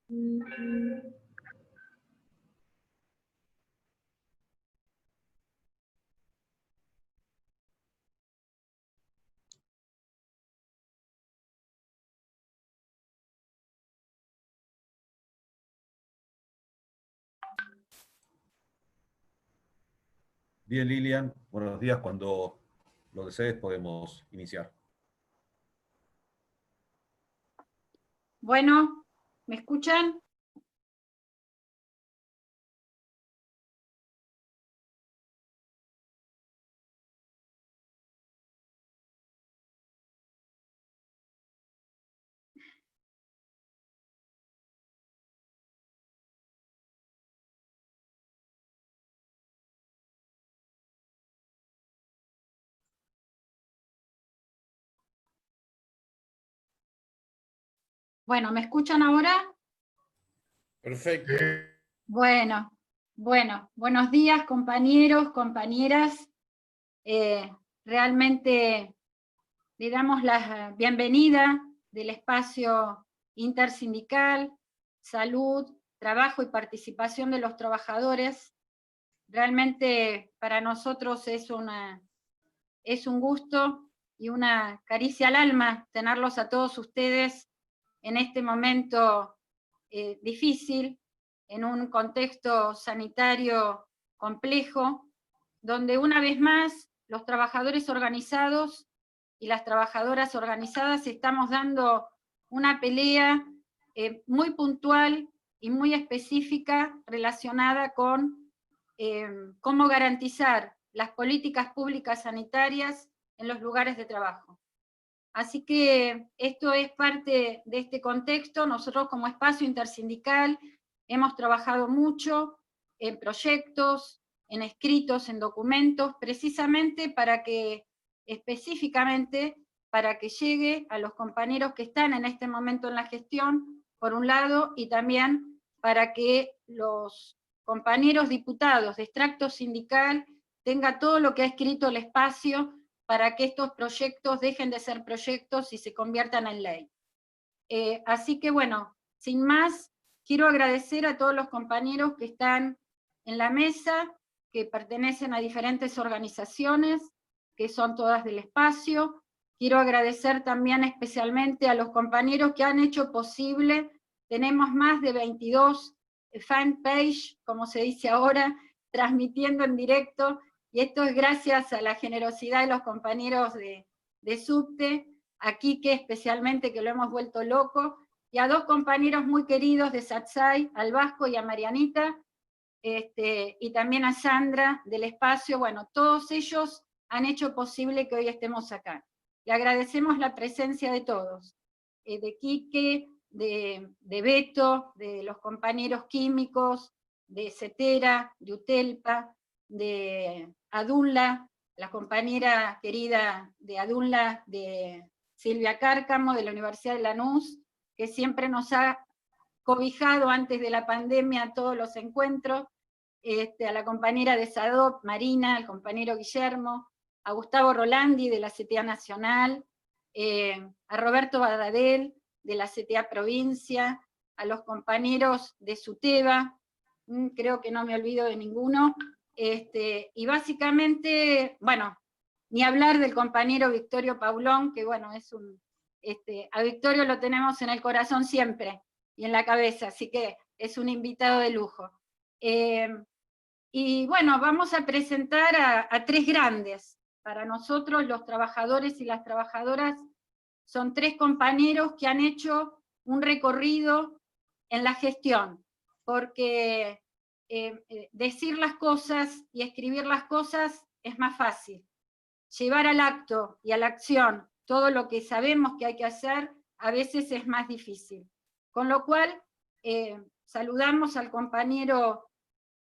Bien, Lilian, buenos días. Cuando lo desees podemos iniciar. Bueno, ¿me escuchan? Bueno, ¿me escuchan ahora? Perfecto. Bueno, buenos días compañeros, compañeras. Realmente le damos la bienvenida del espacio intersindical, salud, trabajo y participación de los trabajadores. Realmente para nosotros es un gusto y una caricia al alma tenerlos a todos ustedes en este momento difícil, en un contexto sanitario complejo, donde una vez más los trabajadores organizados y las trabajadoras organizadas estamos dando una pelea muy puntual y muy específica relacionada con cómo garantizar las políticas públicas sanitarias en los lugares de trabajo. Así que esto es parte de este contexto. Nosotros como espacio intersindical hemos trabajado mucho en proyectos, en escritos, en documentos, precisamente específicamente para que llegue a los compañeros que están en este momento en la gestión, por un lado, y también para que los compañeros diputados de extracto sindical tengan todo lo que ha escrito el espacio para que estos proyectos dejen de ser proyectos y se conviertan en ley. Así que bueno, sin más, quiero agradecer a todos los compañeros que están en la mesa, que pertenecen a diferentes organizaciones, que son todas del espacio. Quiero agradecer también especialmente a los compañeros que han hecho posible, tenemos más de 22 fanpage, como se dice ahora, transmitiendo en directo, y esto es gracias a la generosidad de los compañeros de Subte, a Quique especialmente, que lo hemos vuelto loco, y a dos compañeros muy queridos de Satsai, al Vasco y a Marianita, y también a Sandra del espacio. Bueno, todos ellos han hecho posible que hoy estemos acá. Le agradecemos la presencia de todos, de Quique, de Beto, de los compañeros químicos, de Cetera, de Utelpa, de Adunla, la compañera querida de Adunla, de Silvia Cárcamo, de la Universidad de Lanús, que siempre nos ha cobijado antes de la pandemia todos los encuentros, a la compañera de SADOP, Marina, al compañero Guillermo, a Gustavo Rolandi de la CTA Nacional, a Roberto Badadel de la CTA Provincia, a los compañeros de SUTEBA, creo que no me olvido de ninguno, y básicamente, bueno, ni hablar del compañero Victorio Paulón, que bueno, a Victorio lo tenemos en el corazón siempre, y en la cabeza, así que es un invitado de lujo. Y bueno, vamos a presentar a tres grandes. Para nosotros, los trabajadores y las trabajadoras, son tres compañeros que han hecho un recorrido en la gestión, porque decir las cosas y escribir las cosas es más fácil. Llevar al acto y a la acción todo lo que sabemos que hay que hacer, a veces es más difícil. Con lo cual, saludamos al compañero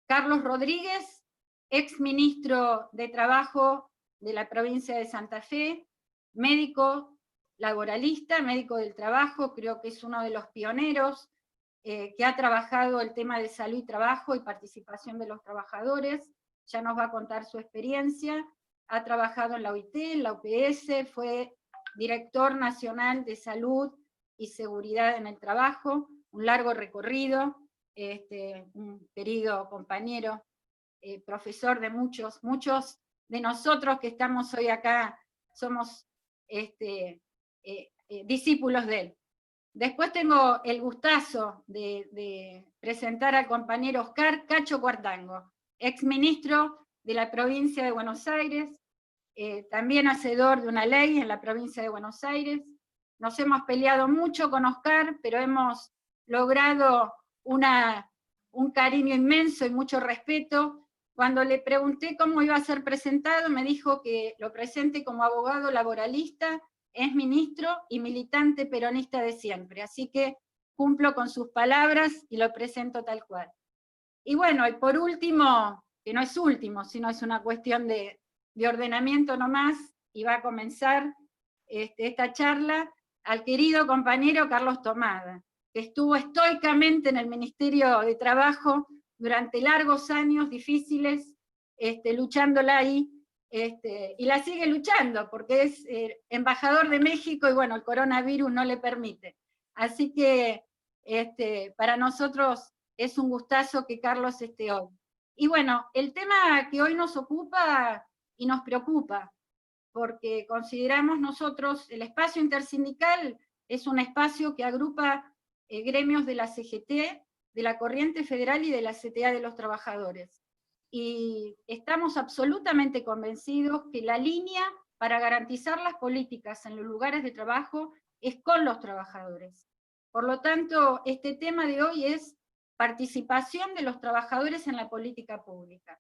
Carlos Rodríguez, ex ministro de Trabajo de la provincia de Santa Fe, médico laboralista, médico del trabajo, creo que es uno de los pioneros que ha trabajado el tema de salud y trabajo y participación de los trabajadores, ya nos va a contar su experiencia. Ha trabajado en la OIT, en la UPS, fue director nacional de salud y seguridad en el trabajo, un largo recorrido, un querido compañero, profesor de muchos de nosotros que estamos hoy acá, somos discípulos de él. Después tengo el gustazo de presentar al compañero Oscar Cacho Cuartango, exministro de la provincia de Buenos Aires, también hacedor de una ley en la provincia de Buenos Aires. Nos hemos peleado mucho con Oscar, pero hemos logrado un cariño inmenso y mucho respeto. Cuando le pregunté cómo iba a ser presentado, me dijo que lo presente como abogado laboralista, es ministro y militante peronista de siempre, así que cumplo con sus palabras y lo presento tal cual. Y bueno, y por último, que no es último, sino es una cuestión de ordenamiento nomás, y va a comenzar esta charla, al querido compañero Carlos Tomada, que estuvo estoicamente en el Ministerio de Trabajo durante largos años difíciles, luchándola ahí, y la sigue luchando, porque es embajador de México, y bueno, el coronavirus no le permite. Así que para nosotros es un gustazo que Carlos esté hoy. Y bueno, el tema que hoy nos ocupa y nos preocupa, porque consideramos nosotros, el espacio intersindical es un espacio que agrupa gremios de la CGT, de la Corriente Federal y de la CTA de los Trabajadores. Y estamos absolutamente convencidos que la línea para garantizar las políticas en los lugares de trabajo es con los trabajadores. Por lo tanto, este tema de hoy es participación de los trabajadores en la política pública.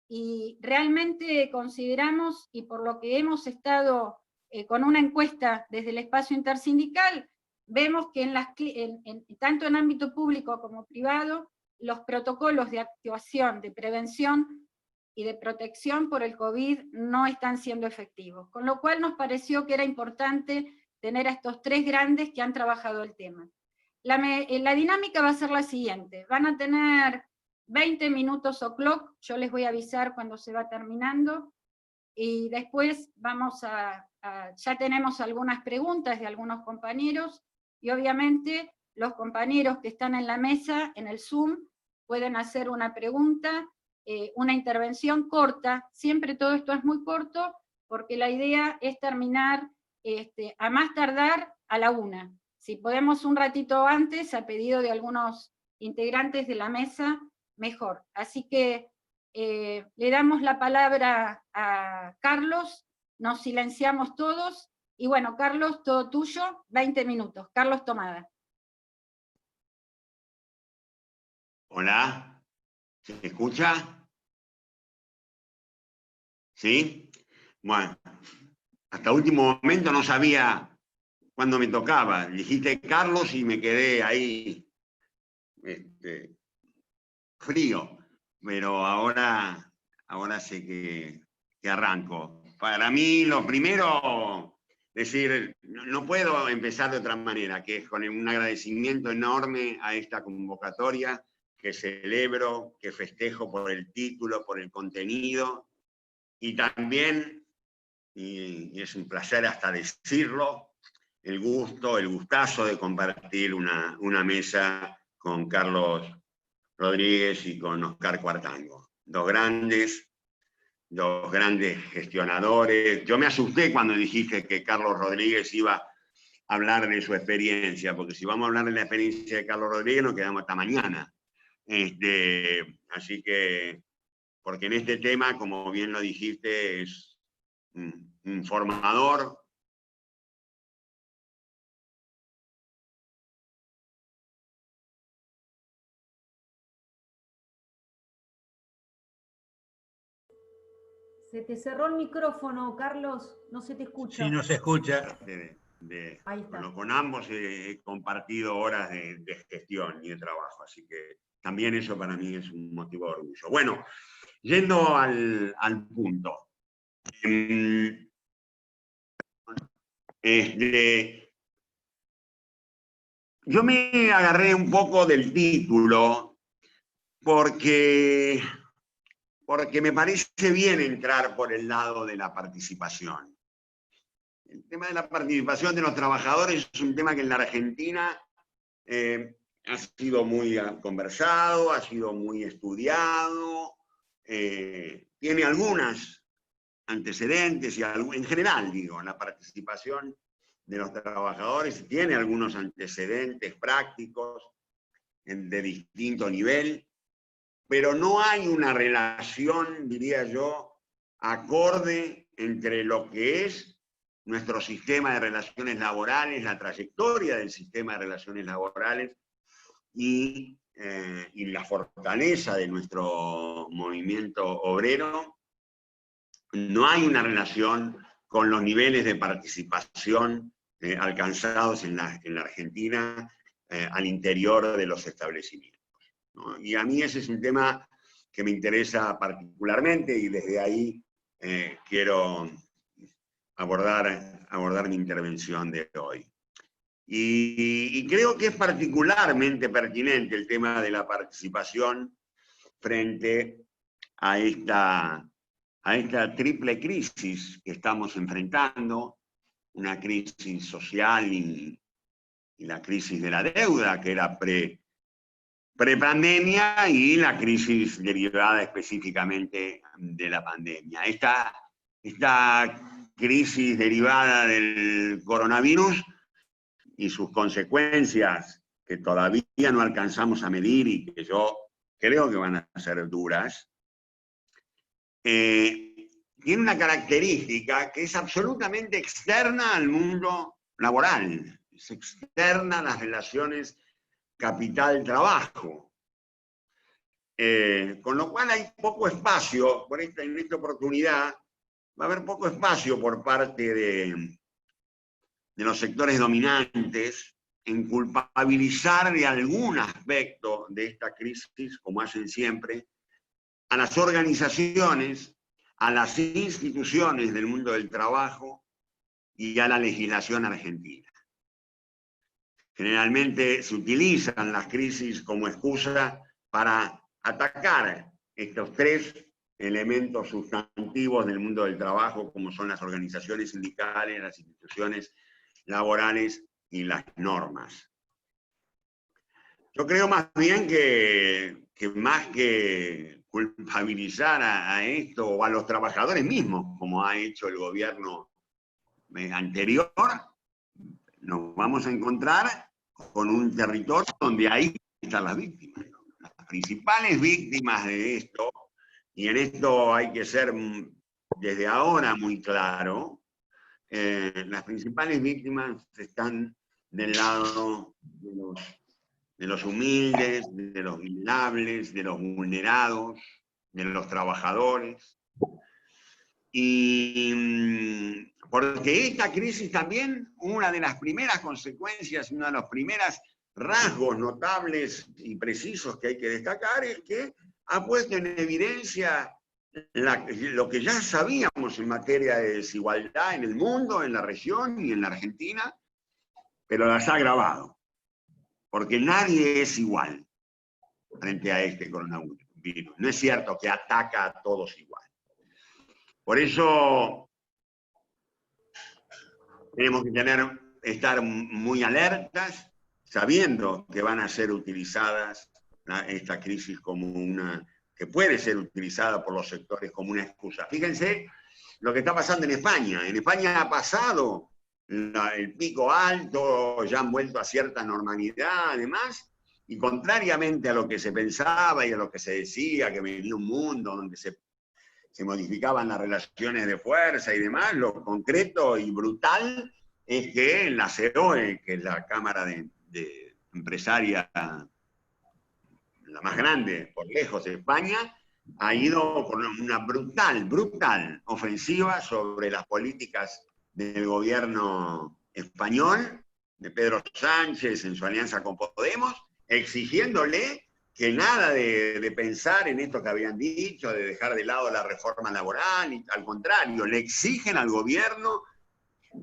Y realmente consideramos, y por lo que hemos estado con una encuesta desde el espacio intersindical, vemos que tanto en ámbito público como privado, los protocolos de actuación, de prevención y de protección por el COVID no están siendo efectivos, con lo cual nos pareció que era importante tener a estos tres grandes que han trabajado el tema. La dinámica va a ser la siguiente: van a tener 20 minutos o'clock, yo les voy a avisar cuando se va terminando, y después ya tenemos algunas preguntas de algunos compañeros, y obviamente los compañeros que están en la mesa, en el Zoom, pueden hacer una pregunta, una intervención corta, siempre todo esto es muy corto, porque la idea es terminar a más tardar a la 1. Si podemos un ratito antes, a pedido de algunos integrantes de la mesa, mejor. Así que le damos la palabra a Carlos, nos silenciamos todos, y bueno, Carlos, todo tuyo, 20 minutos. Carlos Tomada. Hola, ¿se escucha? ¿Sí? Bueno, hasta último momento no sabía cuándo me tocaba. Dijiste Carlos y me quedé ahí frío, pero ahora sé que arranco. Para mí, lo primero, decir, no puedo empezar de otra manera, que es con un agradecimiento enorme a esta convocatoria, que celebro, que festejo por el título, por el contenido, y también, y es un placer hasta decirlo, el gustazo de compartir una mesa con Carlos Rodríguez y con Oscar Cuartango. Dos grandes gestionadores. Yo me asusté cuando dijiste que Carlos Rodríguez iba a hablar de su experiencia, porque si vamos a hablar de la experiencia de Carlos Rodríguez nos quedamos hasta mañana. Así que, porque en este tema, como bien lo dijiste, es un formador. Se te cerró el micrófono, Carlos, no se te escucha. Sí, no se escucha. Ahí está. Con ambos he compartido horas de gestión y de trabajo, así que también eso para mí es un motivo de orgullo. Bueno, yendo al punto. Yo me agarré un poco del título porque me parece bien entrar por el lado de la participación. El tema de la participación de los trabajadores es un tema que en la Argentina ha sido muy conversado, ha sido muy estudiado, tiene algunos antecedentes, y en general, digo, la participación de los trabajadores tiene algunos antecedentes prácticos de distinto nivel, pero no hay una relación, diría yo, acorde entre lo que es nuestro sistema de relaciones laborales, la trayectoria del sistema de relaciones laborales y la fortaleza de nuestro movimiento obrero. No hay una relación con los niveles de participación alcanzados en la Argentina al interior de los establecimientos, ¿no? Y a mí ese es un tema que me interesa particularmente, y desde ahí quiero abordar mi intervención de hoy. Y creo que es particularmente pertinente el tema de la participación frente a esta triple crisis que estamos enfrentando, una crisis social y la crisis de la deuda, que era prepandemia, y la crisis derivada específicamente de la pandemia. Esta crisis derivada del coronavirus y sus consecuencias, que todavía no alcanzamos a medir y que yo creo que van a ser duras, tiene una característica que es absolutamente externa al mundo laboral, es externa a las relaciones capital-trabajo. Con lo cual hay poco espacio, en esta oportunidad va a haber poco espacio por parte de los sectores dominantes en culpabilizar de algún aspecto de esta crisis, como hacen siempre, a las organizaciones, a las instituciones del mundo del trabajo y a la legislación argentina. Generalmente se utilizan las crisis como excusa para atacar estos tres elementos sustantivos del mundo del trabajo, como son las organizaciones sindicales, las instituciones laborales y las normas. Yo creo más bien que más que culpabilizar a esto o a los trabajadores mismos, como ha hecho el gobierno anterior, nos vamos a encontrar con un territorio donde ahí están las víctimas. Las principales víctimas de esto, y en esto hay que ser desde ahora muy claro, las principales víctimas están del lado de los humildes, de los vulnerables, de los vulnerados, de los trabajadores. Y porque esta crisis también, una de las primeras consecuencias, uno de los primeros rasgos notables y precisos que hay que destacar es que ha puesto en evidencia lo que ya sabíamos en materia de desigualdad en el mundo, en la región y en la Argentina, pero las ha agravado. Porque nadie es igual frente a este coronavirus. No es cierto que ataca a todos igual. Por eso tenemos que estar muy alertas, sabiendo que van a ser utilizadas esta crisis que puede ser utilizada por los sectores como una excusa. Fíjense lo que está pasando en España. En España ha pasado el pico alto, ya han vuelto a cierta normalidad, además, y contrariamente a lo que se pensaba y a lo que se decía, que venía un mundo donde se modificaban las relaciones de fuerza y demás, lo concreto y brutal es que la CEOE, que es la cámara de empresaria la más grande por lejos de España, ha ido con una brutal ofensiva sobre las políticas del gobierno español, de Pedro Sánchez en su alianza con Podemos, exigiéndole que nada de pensar en esto que habían dicho, de dejar de lado la reforma laboral, y al contrario, le exigen al gobierno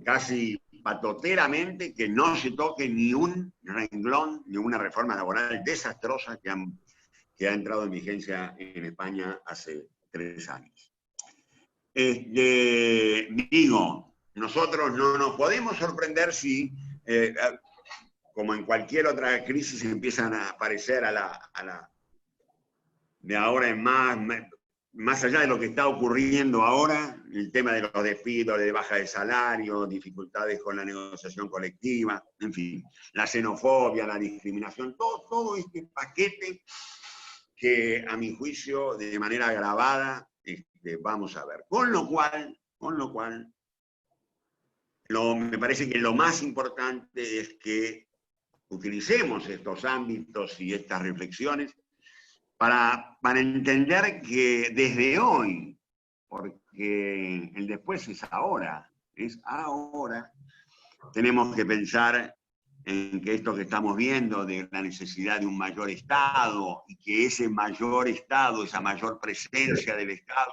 casi patoteramente que no se toque ni un renglón de una reforma laboral desastrosa que ha entrado en vigencia en España hace 3 años. Digo, nosotros no nos podemos sorprender si como en cualquier otra crisis, empiezan a aparecer de ahora en más allá de lo que está ocurriendo ahora, el tema de los despidos, de baja de salario, dificultades con la negociación colectiva, en fin, la xenofobia, la discriminación, todo este paquete que a mi juicio de manera agravada vamos a ver. Con lo cual, me parece que lo más importante es que utilicemos estos ámbitos y estas reflexiones para entender que desde hoy, porque el después es ahora, tenemos que pensar en que esto que estamos viendo de la necesidad de un mayor Estado, y que ese mayor Estado, esa mayor presencia del Estado,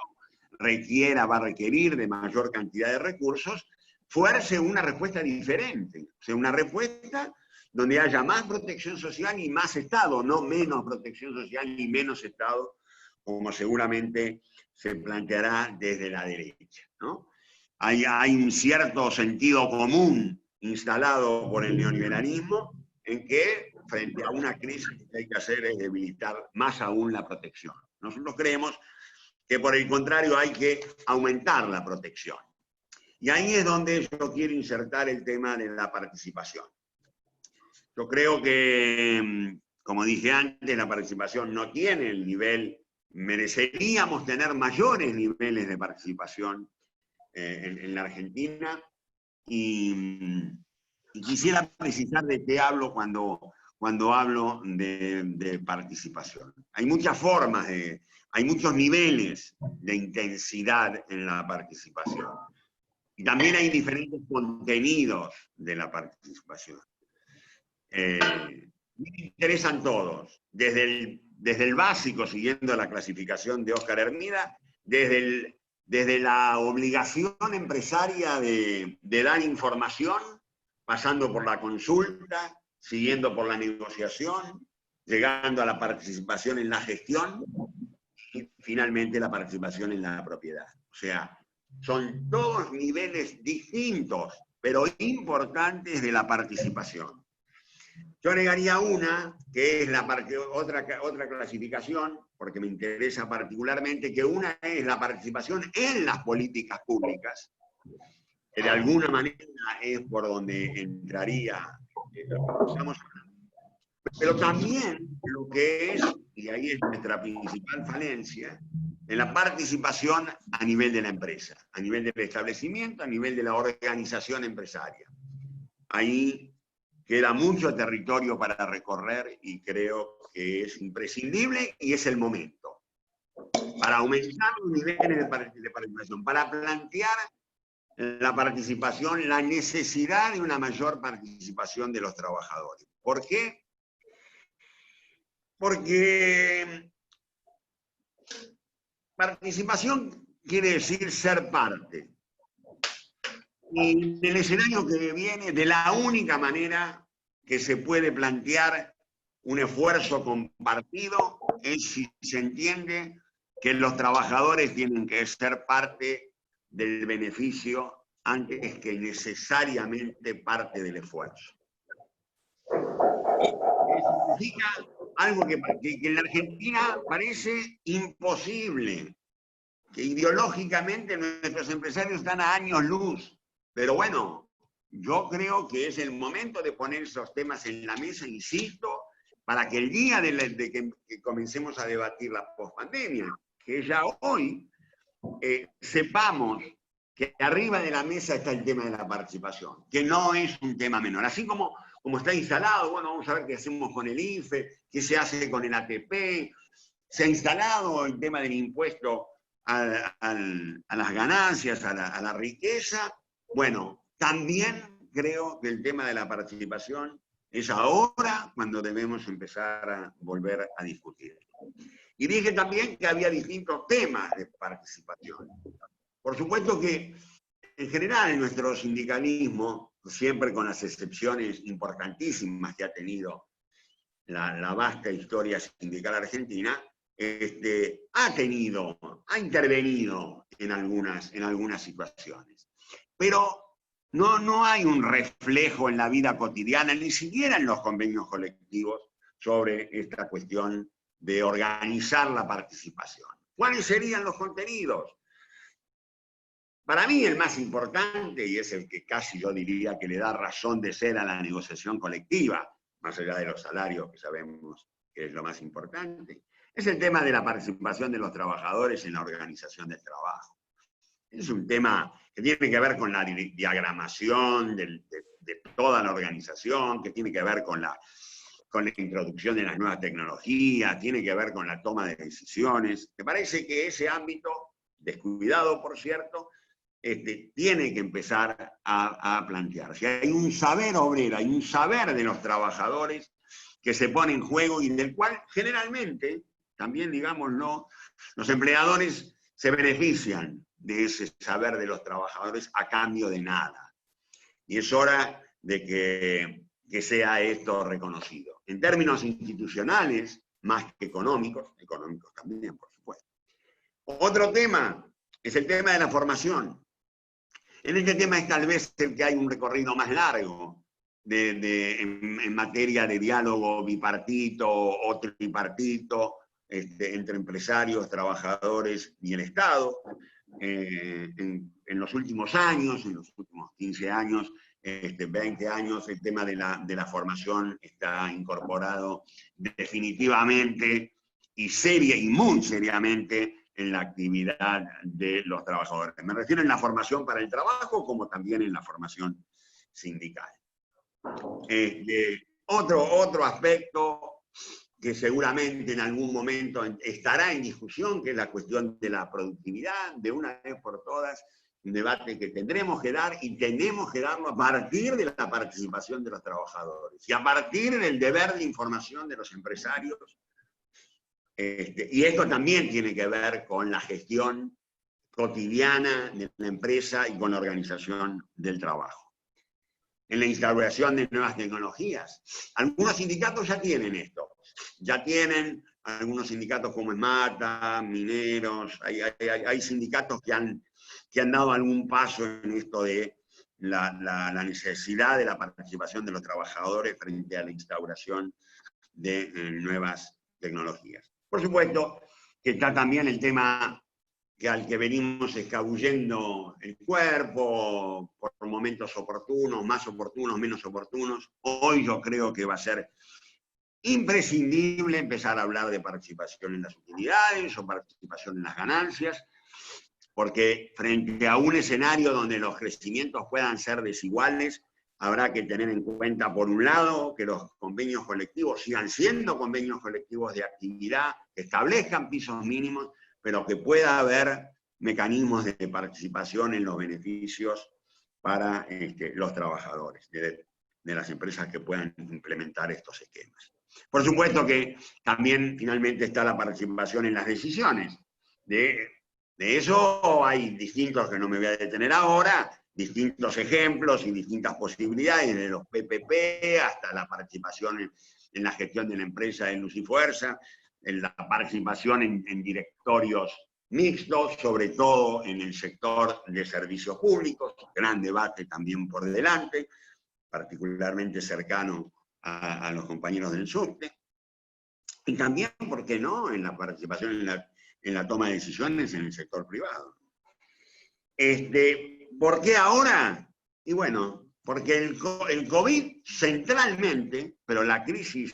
va a requerir de mayor cantidad de recursos, fuerce una respuesta diferente, o sea, una respuesta donde haya más protección social y más Estado, no menos protección social y menos Estado, como seguramente se planteará desde la derecha, ¿no? Hay un cierto sentido común instalado por el neoliberalismo en que, frente a una crisis, lo que hay que hacer es debilitar más aún la protección. Nosotros creemos que, por el contrario, hay que aumentar la protección. Y ahí es donde yo quiero insertar el tema de la participación. Yo creo que, como dije antes, la participación no tiene el nivel, mereceríamos tener mayores niveles de participación en la Argentina, y quisiera precisar de qué hablo cuando hablo de participación. Hay muchas formas, hay muchos niveles de intensidad en la participación. Y también hay diferentes contenidos de la participación. Me interesan todos, desde el básico, siguiendo la clasificación de Oscar Hermida, desde la obligación empresaria de dar información, pasando por la consulta, siguiendo por la negociación, llegando a la participación en la gestión, y finalmente la participación en la propiedad. O sea, son todos niveles distintos, pero importantes de la participación. Yo agregaría una, que es otra clasificación, porque me interesa particularmente, que una es la participación en las políticas públicas, que de alguna manera es por donde entraría lo que estamos hablando. Pero también lo que es, y ahí es nuestra principal falencia, en la participación a nivel de la empresa, a nivel del establecimiento, a nivel de la organización empresaria. Ahí queda mucho territorio para recorrer y creo que es imprescindible y es el momento para aumentar los niveles de participación, para plantear la participación, la necesidad de una mayor participación de los trabajadores. ¿Por qué? Porque participación quiere decir ser parte. Y en el escenario que viene, de la única manera que se puede plantear un esfuerzo compartido es si se entiende que los trabajadores tienen que ser parte del beneficio antes que necesariamente parte del esfuerzo. Significa algo que en la Argentina parece imposible, que ideológicamente nuestros empresarios están a años luz. Pero bueno, yo creo que es el momento de poner esos temas en la mesa, insisto, para que el día de que comencemos a debatir la pospandemia, que ya hoy, sepamos que arriba de la mesa está el tema de la participación, que no es un tema menor. Así como está instalado, bueno, vamos a ver qué hacemos con el IFE, qué se hace con el ATP, se ha instalado el tema del impuesto a las ganancias, a la riqueza. Bueno, también creo que el tema de la participación es ahora cuando debemos empezar a volver a discutir. Y dije también que había distintos temas de participación. Por supuesto que, en general, en nuestro sindicalismo, siempre con las excepciones importantísimas que ha tenido la vasta historia sindical argentina, ha intervenido en algunas situaciones. Pero no hay un reflejo en la vida cotidiana, ni siquiera en los convenios colectivos, sobre esta cuestión de organizar la participación. ¿Cuáles serían los contenidos? Para mí el más importante, y es el que casi yo diría que le da razón de ser a la negociación colectiva, más allá de los salarios que sabemos que es lo más importante, es el tema de la participación de los trabajadores en la organización del trabajo. Es un tema que tiene que ver con la diagramación de toda la organización, que tiene que ver con la introducción de las nuevas tecnologías, tiene que ver con la toma de decisiones. Me parece que ese ámbito, descuidado por cierto, tiene que empezar a plantearse. Hay un saber obrero, hay un saber de los trabajadores que se pone en juego y del cual generalmente, también digámoslo, los empleadores se benefician de ese saber de los trabajadores a cambio de nada. Y es hora de que sea esto reconocido. En términos institucionales, más que económicos también, por supuesto. Otro tema es el tema de la formación. En este tema es tal vez el que hay un recorrido más largo en materia de diálogo bipartito o tripartito entre empresarios, trabajadores y el Estado. En los últimos años, en los últimos 15 años, 20 años, el tema de la formación está incorporado definitivamente y muy seriamente en la actividad de los trabajadores. Me refiero en la formación para el trabajo como también en la formación sindical. Otro aspecto que seguramente en algún momento estará en discusión, que es la cuestión de la productividad, de una vez por todas, un debate que tendremos que dar y tenemos que darlo a partir de la participación de los trabajadores y a partir del deber de información de los empresarios. Y esto también tiene que ver con la gestión cotidiana de la empresa y con la organización del trabajo. En la instauración de nuevas tecnologías. Algunos sindicatos ya tienen esto. Ya tienen algunos sindicatos como ESMATA, mineros, hay sindicatos que han dado algún paso en esto de la necesidad de la participación de los trabajadores frente a la instauración de nuevas tecnologías. Por supuesto que está también el tema al que venimos escabullendo el cuerpo por momentos oportunos, más oportunos, menos oportunos. Hoy yo creo que va a ser imprescindible empezar a hablar de participación en las utilidades o participación en las ganancias, porque frente a un escenario donde los crecimientos puedan ser desiguales, habrá que tener en cuenta, por un lado, que los convenios colectivos sigan siendo convenios colectivos de actividad, que establezcan pisos mínimos, pero que pueda haber mecanismos de participación en los beneficios para los trabajadores de las empresas que puedan implementar estos esquemas. Por supuesto que también finalmente está la participación en las decisiones. De eso hay distintos, que no me voy a detener ahora, distintos ejemplos y distintas posibilidades, de los PPP hasta la participación en la gestión de la empresa de luz y fuerza, en la participación en directorios mixtos, sobre todo en el sector de servicios públicos, gran debate también por delante, particularmente cercano a los compañeros del subte, y también, ¿por qué no?, en la participación en la toma de decisiones en el sector privado. ¿Por qué ahora? Y bueno, porque el COVID centralmente, pero la crisis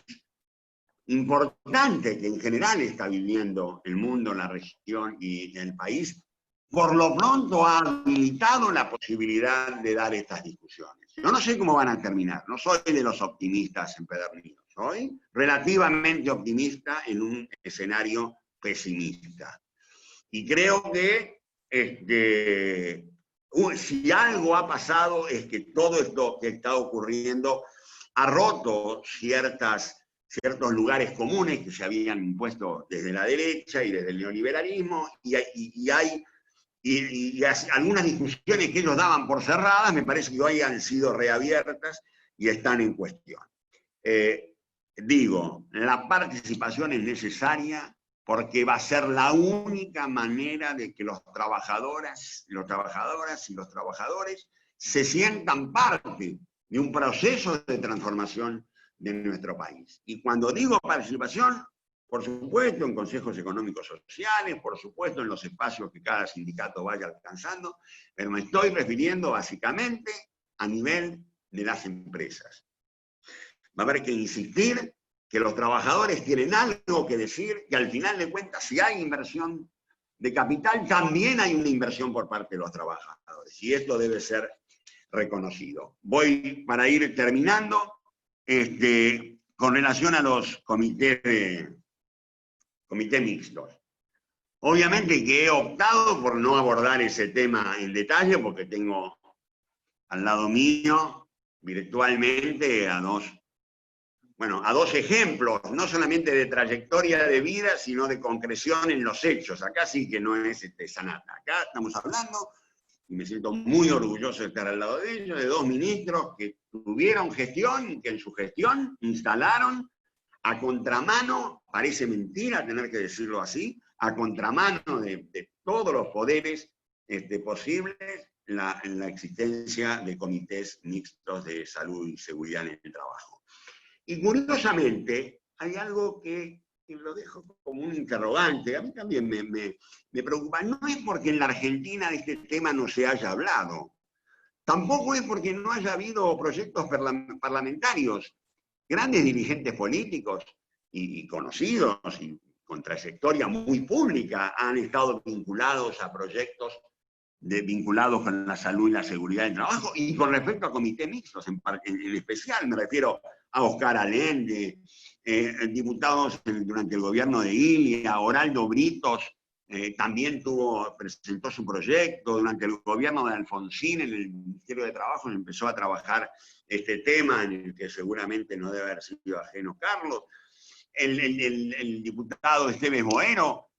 importante que en general está viviendo el mundo, la región y el país, por lo pronto ha habilitado la posibilidad de dar estas discusiones. Yo no sé cómo van a terminar, no soy de los optimistas empedernidos, soy relativamente optimista en un escenario pesimista. Y creo que si algo ha pasado es que todo esto que está ocurriendo ha roto ciertos lugares comunes que se habían impuesto desde la derecha y desde el neoliberalismo, y algunas discusiones que ellos daban por cerradas, me parece que hoy han sido reabiertas y están en cuestión. La participación es necesaria porque va a ser la única manera de que los trabajadoras y los trabajadores se sientan parte de un proceso de transformación de nuestro país. Y cuando digo participación, por supuesto en consejos económicos sociales, por supuesto en los espacios que cada sindicato vaya alcanzando, pero me estoy refiriendo básicamente a nivel de las empresas. Va a haber que insistir que los trabajadores tienen algo que decir, que al final de cuentas, si hay inversión de capital, también hay una inversión por parte de los trabajadores, y esto debe ser reconocido. Voy para ir terminando, con relación a los comités mixtos. Obviamente que he optado por no abordar ese tema en detalle, porque tengo al lado mío, virtualmente, a dos ejemplos, no solamente de trayectoria de vida, sino de concreción en los hechos. Acá sí que no es sanata. Acá estamos hablando, y me siento muy orgulloso de estar al lado de ellos, de dos ministros que tuvieron gestión y que en su gestión instalaron a contramano, parece mentira tener que decirlo así, a contramano de todos los poderes posibles, la existencia de comités mixtos de salud y seguridad en el trabajo. Y curiosamente, hay algo que lo dejo como un interrogante, a mí también me preocupa. No es porque en la Argentina de este tema no se haya hablado, tampoco es porque no haya habido proyectos parlamentarios. Grandes dirigentes políticos y conocidos y con trayectoria muy pública han estado vinculados a proyectos vinculados con la salud y la seguridad del trabajo, y con respecto a comités mixtos en especial, me refiero a Oscar Allende, diputados durante el gobierno de Ilia, Oraldo Britos, también presentó su proyecto durante el gobierno de Alfonsín en el Ministerio de Trabajo, empezó a trabajar este tema en el que seguramente no debe haber sido ajeno Carlos. El diputado Esteves Boero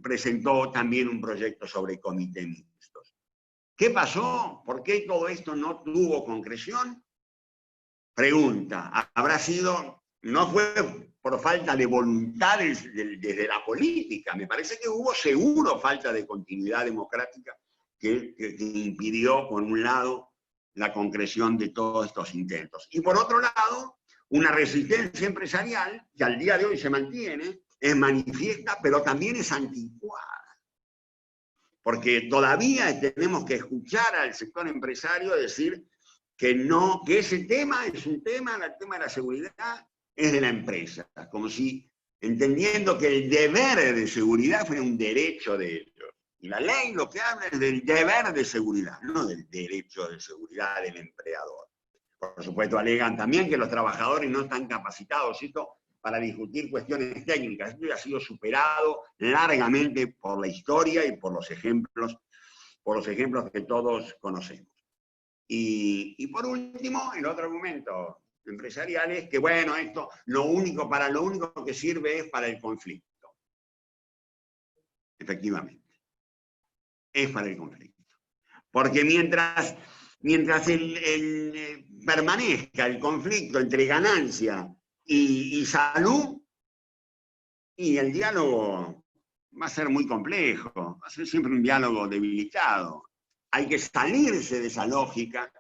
presentó también un proyecto sobre comités mixtos. ¿Qué pasó? ¿Por qué todo esto no tuvo concreción? Pregunta, ¿habrá sido, no fue por falta de voluntad desde la política? Me parece que hubo seguro falta de continuidad democrática que impidió, por un lado, la concreción de todos estos intentos. Y por otro lado, una resistencia empresarial que al día de hoy se mantiene, es manifiesta, pero también es anticuada. Porque todavía tenemos que escuchar al sector empresario decir que no, que ese tema es un tema, el tema de la seguridad es de la empresa, como si entendiendo que el deber de seguridad fuera un derecho de ellos. Y la ley lo que habla es del deber de seguridad, no del derecho de seguridad del empleador. Por supuesto, alegan también que los trabajadores no están capacitados para discutir cuestiones técnicas. Esto ya ha sido superado largamente por la historia y por los ejemplos que todos conocemos. Y por último, el otro argumento empresarial es que, bueno, esto lo único que sirve es para el conflicto. Efectivamente, es para el conflicto. Porque mientras permanezca el conflicto entre ganancia y salud, y el diálogo va a ser muy complejo, va a ser siempre un diálogo debilitado. Hay que salirse de esa lógica,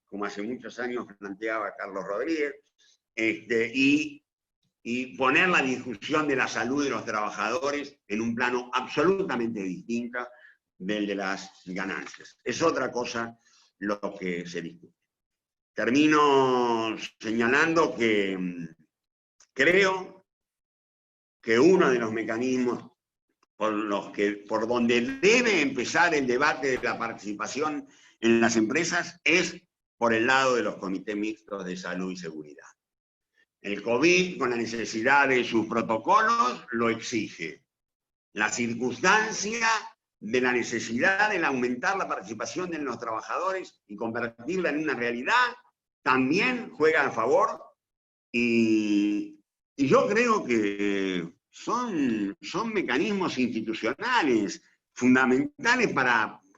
como hace muchos años planteaba Carlos Rodríguez, y poner la discusión de la salud de los trabajadores en un plano absolutamente distinto del de las ganancias. Es otra cosa lo que se discute. Termino señalando que creo que uno de los mecanismos por donde debe empezar el debate de la participación en las empresas es por el lado de los comités mixtos de salud y seguridad. El COVID, con la necesidad de sus protocolos, lo exige. La circunstancia de la necesidad de aumentar la participación de los trabajadores y convertirla en una realidad, también juega a favor, y yo creo que son mecanismos institucionales fundamentales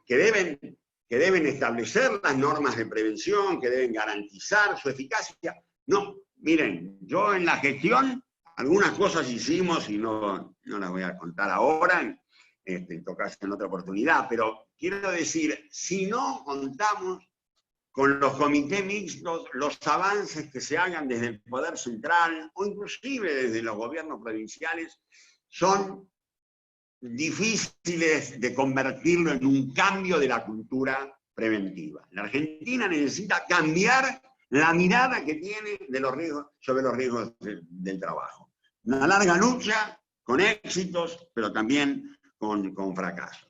que deben establecer las normas de prevención, que deben garantizar su eficacia. No, miren, yo en la gestión algunas cosas hicimos y no las voy a contar ahora, en todo caso en otra oportunidad, pero quiero decir, si no contamos con los comités mixtos, los avances que se hagan desde el Poder Central o inclusive desde los gobiernos provinciales son difíciles de convertirlo en un cambio de la cultura preventiva. La Argentina necesita cambiar la mirada que tiene de los riesgos, sobre los riesgos del trabajo. Una larga lucha con éxitos, pero también con fracasos.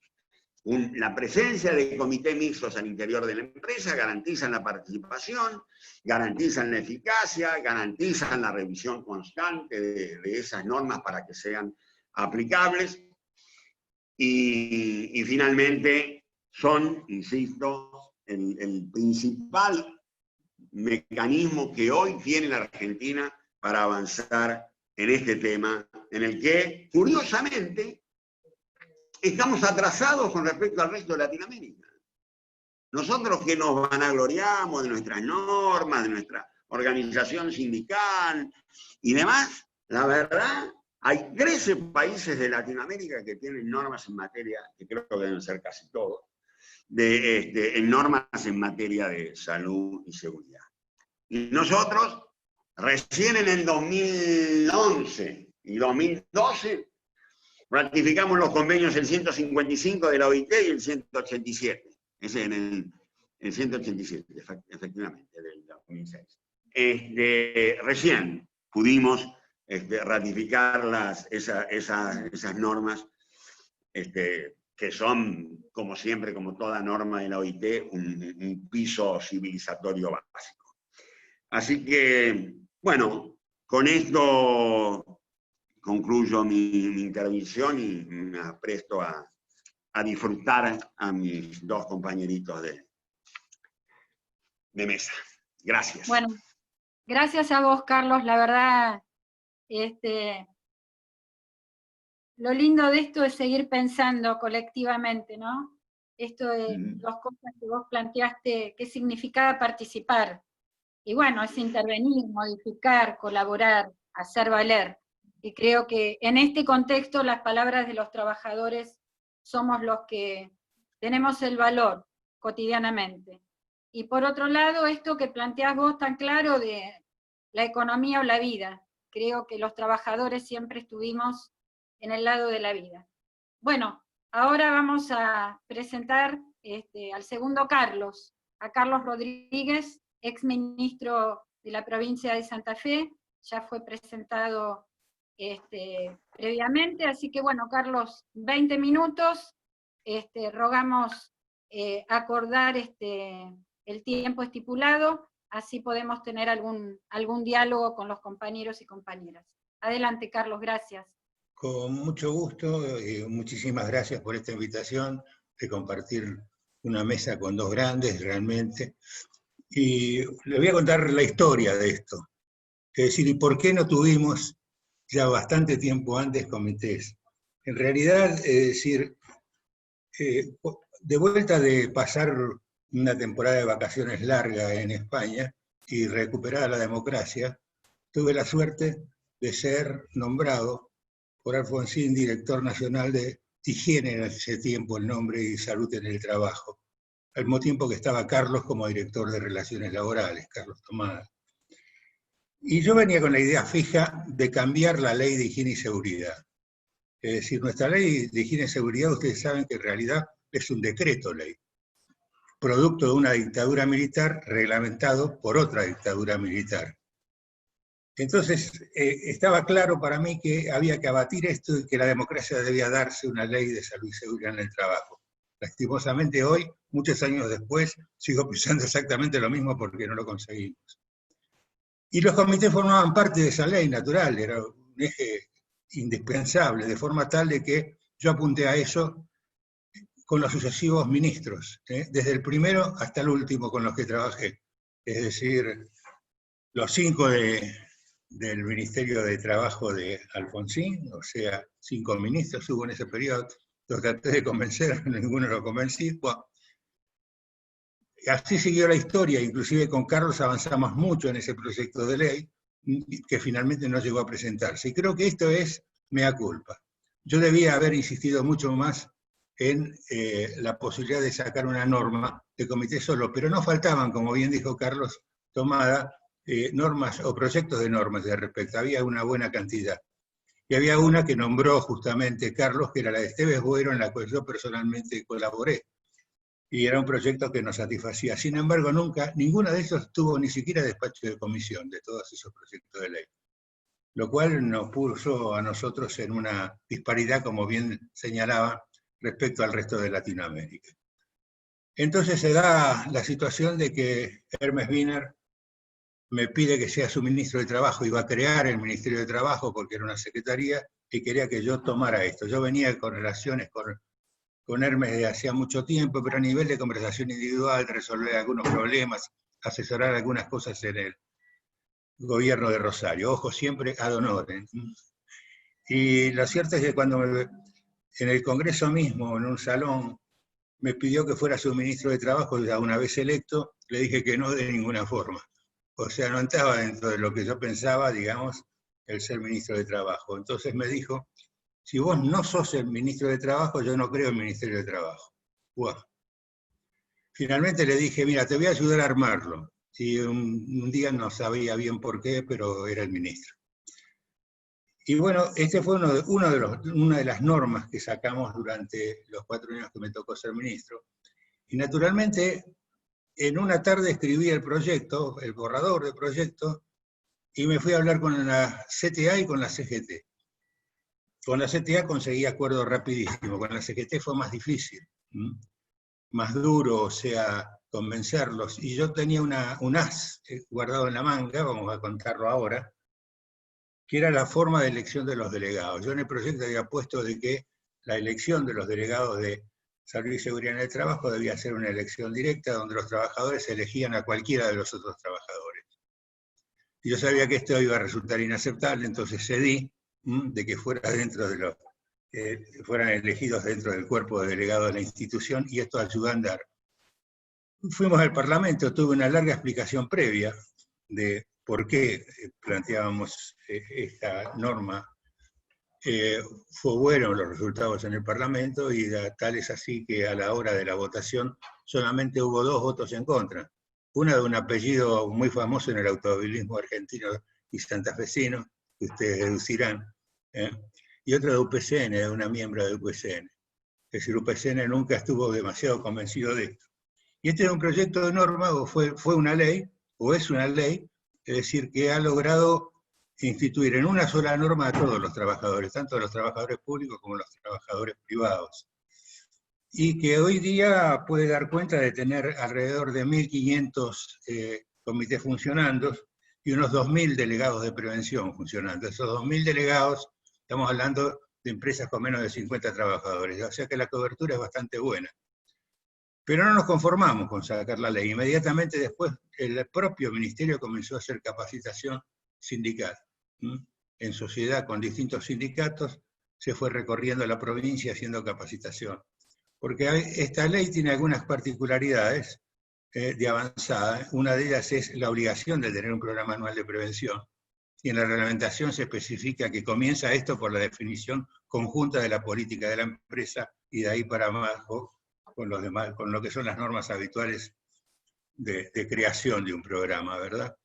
La presencia de comités mixtos al interior de la empresa garantizan la participación, garantizan la eficacia, garantizan la revisión constante de esas normas para que sean aplicables y finalmente son, insisto, el principal mecanismo que hoy tiene la Argentina para avanzar en este tema, en el que, curiosamente, estamos atrasados con respecto al resto de Latinoamérica. Nosotros que nos vanagloriamos de nuestras normas, de nuestra organización sindical y demás, la verdad, hay 13 países de Latinoamérica que tienen normas en materia, que creo que deben ser casi todos, en normas en materia de salud y seguridad. Y nosotros, recién en el 2011 y 2012, ratificamos los convenios el 155 de la OIT y el 187. Ese en el 187, efectivamente, del 2006. Recién pudimos ratificar esas normas, que son, como siempre, como toda norma de la OIT, un piso civilizatorio básico. Así que, bueno, con esto concluyo mi intervención y me apresto a disfrutar a mis dos compañeritos de mesa. Gracias. Bueno, gracias a vos, Carlos. La verdad, lo lindo de esto es seguir pensando colectivamente, ¿no? Esto de las cosas que vos planteaste, qué significaba participar. Y bueno, es intervenir, modificar, colaborar, hacer valer. Y creo que en este contexto las palabras de los trabajadores somos los que tenemos el valor cotidianamente. Y por otro lado, esto que planteás vos tan claro de la economía o la vida. Creo que los trabajadores siempre estuvimos en el lado de la vida. Bueno, ahora vamos a presentar al segundo Carlos, a Carlos Rodríguez, ex ministro de la provincia de Santa Fe, ya fue presentado previamente, así que bueno, Carlos, 20 minutos, rogamos acordar el tiempo estipulado, así podemos tener algún diálogo con los compañeros y compañeras. Adelante, Carlos, gracias. Con mucho gusto, muchísimas gracias por esta invitación de compartir una mesa con dos grandes realmente. Y les voy a contar la historia de esto. Es decir, ¿y por qué no tuvimos ya bastante tiempo antes comités? En realidad, es decir, de vuelta de pasar una temporada de vacaciones larga en España y recuperada la democracia, tuve la suerte de ser nombrado por Alfonsín director nacional de Higiene en ese tiempo, el nombre, y Salud en el Trabajo, al mismo tiempo que estaba Carlos como director de Relaciones Laborales, Carlos Tomada. Y yo venía con la idea fija de cambiar la ley de higiene y seguridad. Es decir, nuestra ley de higiene y seguridad, ustedes saben que en realidad es un decreto ley, producto de una dictadura militar reglamentado por otra dictadura militar. Entonces, estaba claro para mí que había que abatir esto y que la democracia debía darse una ley de salud y seguridad en el trabajo. Lastimosamente hoy, muchos años después, sigo pensando exactamente lo mismo porque no lo conseguimos. Y los comités formaban parte de esa ley natural, era un eje indispensable, de forma tal de que yo apunté a eso con los sucesivos ministros, desde el primero hasta el último con los que trabajé. Es decir, los 5 del Ministerio de Trabajo de Alfonsín, o sea, 5 ministros hubo en ese periodo, los traté de convencer, ninguno lo convencí. Bueno, así siguió la historia, inclusive con Carlos avanzamos mucho en ese proyecto de ley, que finalmente no llegó a presentarse. Y creo que esto es mea culpa. Yo debía haber insistido mucho más en la posibilidad de sacar una norma de comité solo, pero no faltaban, como bien dijo Carlos Tomada, normas o proyectos de normas de respecto. Había una buena cantidad. Y había una que nombró justamente Carlos, que era la de Esteves Buero, en la cual yo personalmente colaboré. Y era un proyecto que nos satisfacía. Sin embargo, nunca, ninguna de esos tuvo ni siquiera despacho de comisión, de todos esos proyectos de ley. Lo cual nos puso a nosotros en una disparidad, como bien señalaba, respecto al resto de Latinoamérica. Entonces se da la situación de que Hermes Wiener me pide que sea su ministro de Trabajo, iba a crear el Ministerio de Trabajo porque era una secretaría y quería que yo tomara esto. Yo venía con relaciones con Hermes de hacía mucho tiempo, pero a nivel de conversación individual, resolver algunos problemas, asesorar algunas cosas en el gobierno de Rosario. Ojo, siempre ad honorem. Y lo cierto es que cuando en el Congreso mismo, en un salón, me pidió que fuera su ministro de Trabajo, ya una vez electo, le dije que no de ninguna forma. O sea, no entraba dentro de lo que yo pensaba, digamos, el ser ministro de Trabajo. Entonces me dijo, si vos no sos el ministro de Trabajo, yo no creo el Ministerio de Trabajo. Wow. Finalmente le dije, mira, te voy a ayudar a armarlo. Y un día no sabía bien por qué, pero era el ministro. Y bueno, este fue una de las normas que sacamos durante los 4 años que me tocó ser ministro. Y naturalmente, en una tarde escribí el proyecto, el borrador del proyecto, y me fui a hablar con la CTA y con la CGT. Con la CTA conseguí acuerdo rapidísimo, con la CGT fue más difícil, más duro, o sea, convencerlos. Y yo tenía un as guardado en la manga, vamos a contarlo ahora, que era la forma de elección de los delegados. Yo en el proyecto había puesto de que la elección de los delegados de Salud y Seguridad en el Trabajo debía ser una elección directa donde los trabajadores elegían a cualquiera de los otros trabajadores. Y yo sabía que esto iba a resultar inaceptable, entonces cedí de que fuera dentro de los, fueran elegidos dentro del cuerpo de delegados de la institución, y esto ayudó a andar. Fuimos al Parlamento, tuve una larga explicación previa de por qué planteábamos esta norma. Fue bueno los resultados en el Parlamento, y tal es así que a la hora de la votación solamente hubo 2 votos en contra. Una de un apellido muy famoso en el automovilismo argentino y santafesino, que ustedes deducirán, y otra de UPCN, de una miembro de UPCN. Es decir, UPCN nunca estuvo demasiado convencido de esto. Y este es un proyecto de norma, o fue una ley, o es una ley, es decir, que ha logrado instituir en una sola norma a todos los trabajadores, tanto los trabajadores públicos como los trabajadores privados. Y que hoy día puede dar cuenta de tener alrededor de 1.500 comités funcionando y unos 2.000 delegados de prevención funcionando. Esos 2.000 delegados, estamos hablando de empresas con menos de 50 trabajadores, o sea que la cobertura es bastante buena. Pero no nos conformamos con sacar la ley. Inmediatamente después, el propio ministerio comenzó a hacer capacitación sindical. En sociedad con distintos sindicatos, se fue recorriendo la provincia haciendo capacitación. Porque esta ley tiene algunas particularidades de avanzada. Una de ellas es la obligación de tener un programa anual de prevención. Y en la reglamentación se especifica que comienza esto por la definición conjunta de la política de la empresa, y de ahí para abajo con los demás, con lo que son las normas habituales de creación de un programa, ¿verdad?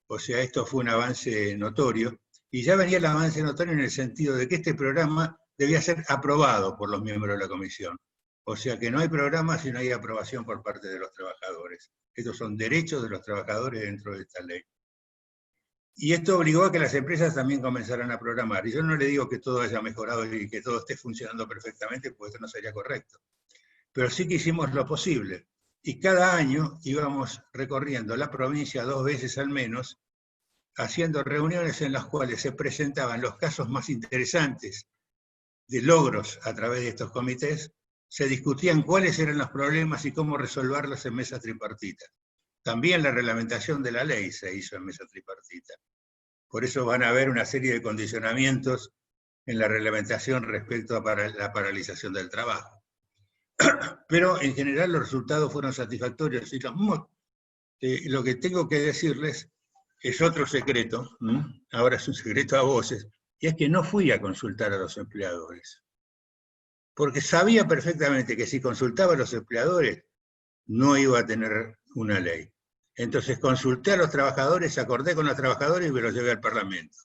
O sea, esto fue un avance notorio, y ya venía el avance notorio en el sentido de que este programa debía ser aprobado por los miembros de la comisión. O sea que no hay programa si no hay aprobación por parte de los trabajadores. Estos son derechos de los trabajadores dentro de esta ley. Y esto obligó a que las empresas también comenzaran a programar. Y yo no le digo que todo haya mejorado y que todo esté funcionando perfectamente, porque esto no sería correcto. Pero sí que hicimos lo posible. Y cada año íbamos recorriendo la provincia 2 veces al menos, haciendo reuniones en las cuales se presentaban los casos más interesantes de logros a través de estos comités, se discutían cuáles eran los problemas y cómo resolverlos en mesa tripartita. También la reglamentación de la ley se hizo en mesa tripartita. Por eso van a haber una serie de condicionamientos en la reglamentación respecto a la paralización del trabajo. Pero en general los resultados fueron satisfactorios. Y lo que tengo que decirles es otro secreto, ahora es un secreto a voces, y es que no fui a consultar a los empleadores. porque sabía perfectamente que si consultaba a los empleadores no iba a tener una ley. Entonces consulté a los trabajadores, acordé con los trabajadores y me los llevé al Parlamento.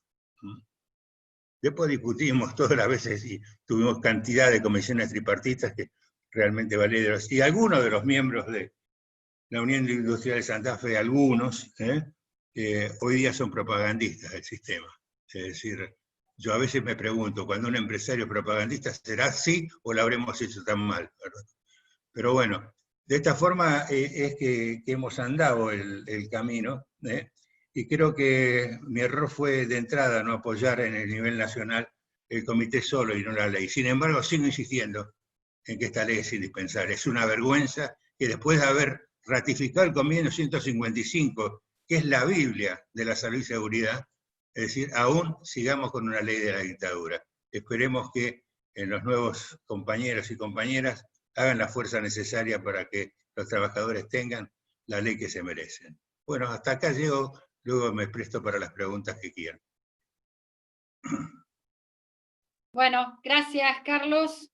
Después discutimos todas las veces y tuvimos cantidad de comisiones tripartitas que realmente valieron. Y algunos de los miembros de la Unión Industrial de Santa Fe, algunos, hoy día son propagandistas del sistema. Es decir, yo a veces me pregunto, cuando un empresario propagandista, ¿será así o lo habremos hecho tan mal? ¿Verdad? Pero bueno, de esta forma es que hemos andado el camino, y creo que mi error fue de entrada no apoyar en el nivel nacional el comité solo y no la ley. Sin embargo, sigo insistiendo en que esta ley es indispensable. Es una vergüenza que después de haber ratificado el convenio 155, que es la Biblia de la salud y seguridad, es decir, aún sigamos con una ley de la dictadura. Esperemos que los nuevos compañeros y compañeras hagan la fuerza necesaria para que los trabajadores tengan la ley que se merecen. Bueno, hasta acá llego, luego me presto para las preguntas que quieran. Bueno, gracias, Carlos.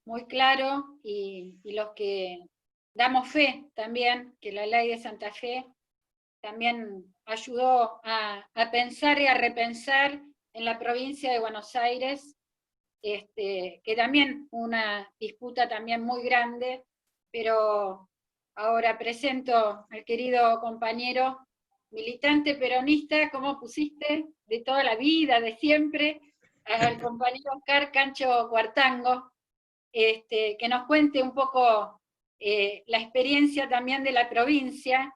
Muy claro, y los que damos fe también, que la ley de Santa Fe también ayudó a pensar y a repensar en la provincia de Buenos Aires, que también una disputa también muy grande, pero ahora presento al querido compañero militante peronista, ¿cómo pusiste? De toda la vida, de siempre, al compañero Oscar Cancho Cuartango, que nos cuente un poco la experiencia también de la provincia,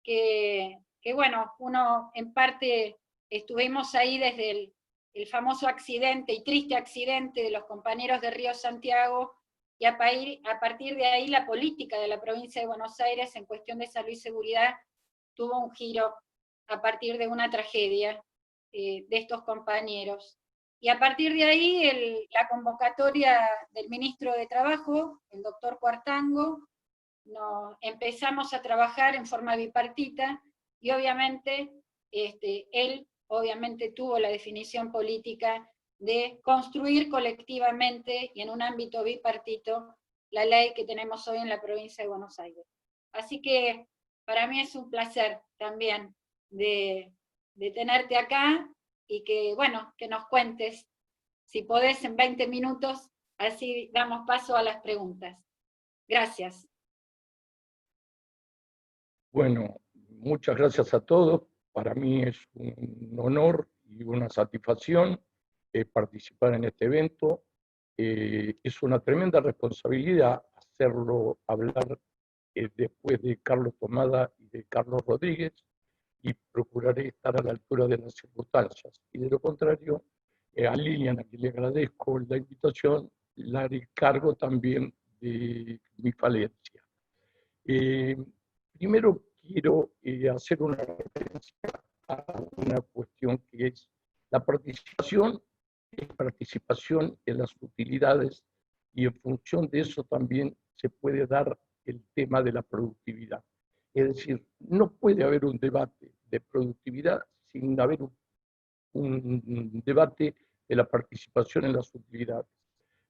que bueno, uno en parte estuvimos ahí desde el famoso accidente y triste accidente de los compañeros de Río Santiago, y a partir de ahí la política de la provincia de Buenos Aires en cuestión de salud y seguridad tuvo un giro a partir de una tragedia de estos compañeros. Y a partir de ahí la convocatoria del ministro de Trabajo, el doctor Cuartango, empezamos a trabajar en forma bipartita, y obviamente él obviamente tuvo la definición política de construir colectivamente y en un ámbito bipartito la ley que tenemos hoy en la provincia de Buenos Aires. Así que para mí es un placer también de tenerte acá, y que, bueno, que nos cuentes, si podés, en 20 minutos, así damos paso a las preguntas. Gracias. Bueno, muchas gracias a todos. Para mí es un honor y una satisfacción participar en este evento. Es una tremenda responsabilidad hacerlo hablar después de Carlos Tomada y de Carlos Rodríguez, y procuraré estar a la altura de las circunstancias. Y de lo contrario, a Lilian, a quien le agradezco la invitación, le haré cargo también de mi falencia. Primero quiero hacer una referencia a una cuestión que es la participación en las utilidades, y en función de eso también se puede dar el tema de la productividad. Es decir, no puede haber un debate de productividad sin haber un debate de la participación en las utilidades.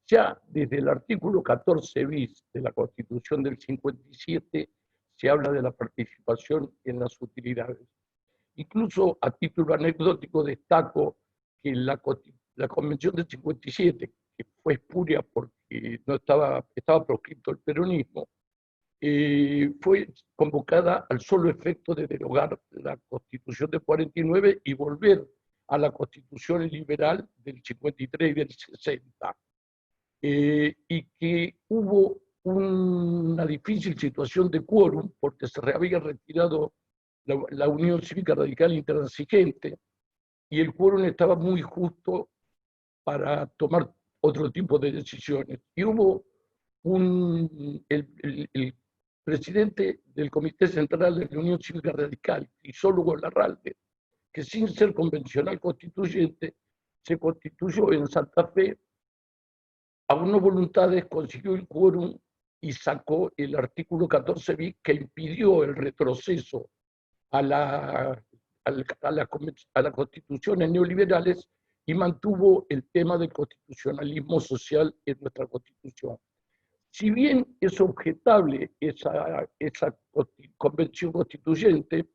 Ya desde el artículo 14 bis de la Constitución del 57 se habla de la participación en las utilidades. Incluso a título anecdótico destaco que la Convención del 57, que fue espuria porque no estaba proscripto el peronismo, fue convocada al solo efecto de derogar la Constitución del 49 y volver a la Constitución liberal del 53 y del 60. Y que hubo una difícil situación de quórum porque se había retirado la Unión Cívica Radical Intransigente, y el quórum estaba muy justo para tomar otro tipo de decisiones. Y hubo el presidente del Comité Central de la Unión Cívica Radical, Isólogo Larralde, que sin ser convencional constituyente, se constituyó en Santa Fe, a unas voluntades consiguió el quórum y sacó el artículo 14 bis que impidió el retroceso a las constituciones neoliberales, y mantuvo el tema del constitucionalismo social en nuestra Constitución. Si bien es objetable esa convención constituyente,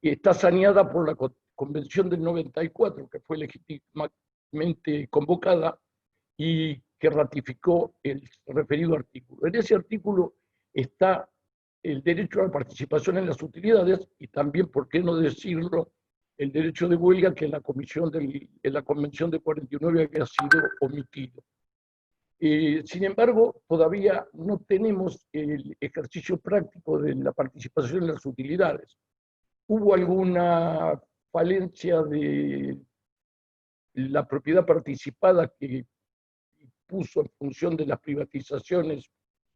está saneada por la Convención del 94, que fue legítimamente convocada y que ratificó el referido artículo. En ese artículo está el derecho a la participación en las utilidades y también, por qué no decirlo, el derecho de huelga que en la Convención de 49 había sido omitido. Sin embargo, todavía no tenemos el ejercicio práctico de la participación en las utilidades. Hubo alguna falencia de la propiedad participada que puso en función de las privatizaciones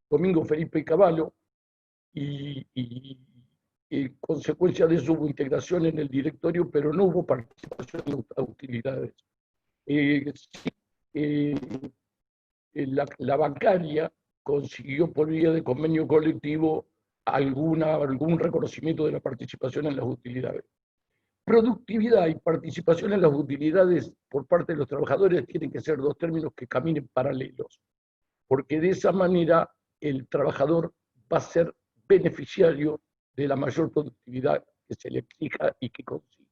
Domingo Felipe Cavallo, y en consecuencia de eso hubo integración en el directorio, pero no hubo participación en las utilidades. La bancaria consiguió por vía de convenio colectivo algún reconocimiento de la participación en las utilidades. Productividad y participación en las utilidades por parte de los trabajadores tienen que ser dos términos que caminen paralelos, porque de esa manera el trabajador va a ser beneficiario de la mayor productividad que se le exija y que consigue.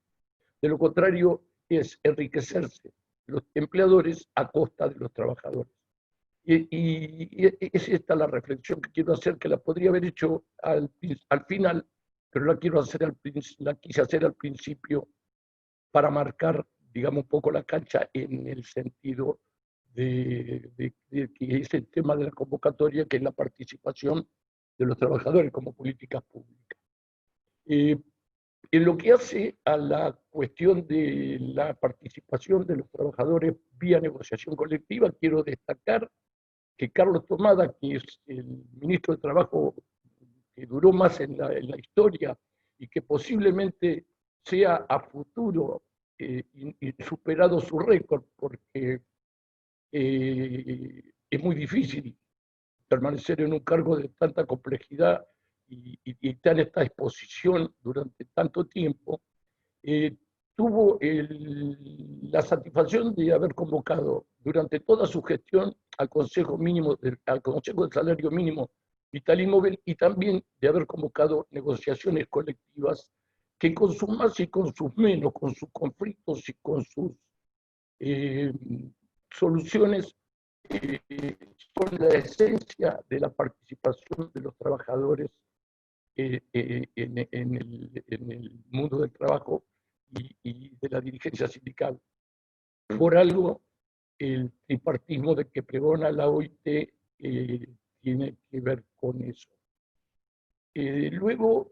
De lo contrario, es enriquecerse los empleadores a costa de los trabajadores. Y es esta la reflexión que quiero hacer, que la podría haber hecho al final, pero la quise hacer al principio para marcar, digamos, un poco la cancha en el sentido de que es el tema de la convocatoria, que es la participación de los trabajadores como políticas públicas. En lo que hace a la cuestión de la participación de los trabajadores vía negociación colectiva, quiero destacar que Carlos Tomada, que es el ministro de Trabajo que duró más en la historia y que posiblemente sea a futuro superado su récord, porque es muy difícil permanecer en un cargo de tanta complejidad y esta exposición durante tanto tiempo, tuvo la satisfacción de haber convocado durante toda su gestión al Consejo del Salario Mínimo Vital y Móvil, y también de haber convocado negociaciones colectivas que con sus más y con sus menos, con sus conflictos y con sus soluciones, son la esencia de la participación de los trabajadores en el mundo del trabajo y de la dirigencia sindical. Por algo, el tripartismo de que pregona la OIT tiene que ver con eso. Luego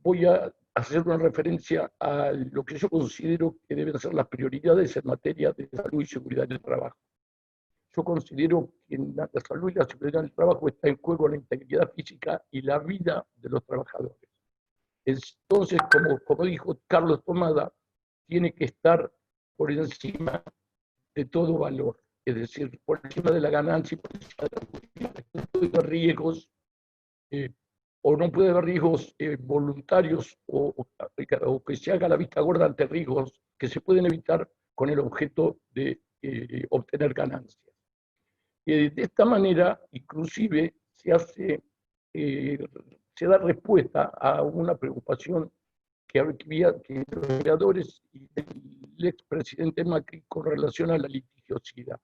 voy a hacer una referencia a lo que yo considero que deben ser las prioridades en materia de salud y seguridad del trabajo. Yo considero que en la salud y la seguridad del trabajo está en juego la integridad física y la vida de los trabajadores. Entonces, como dijo Carlos Tomada, tiene que estar por encima de todo valor, es decir, por encima de la ganancia y por encima de la utilidad. No puede haber riesgos, o no puede haber riesgos voluntarios o que se haga la vista gorda ante riesgos que se pueden evitar con el objeto de obtener ganancias. De esta manera, inclusive, se da respuesta a una preocupación que los empleadores y el expresidente Macri con relación a la litigiosidad.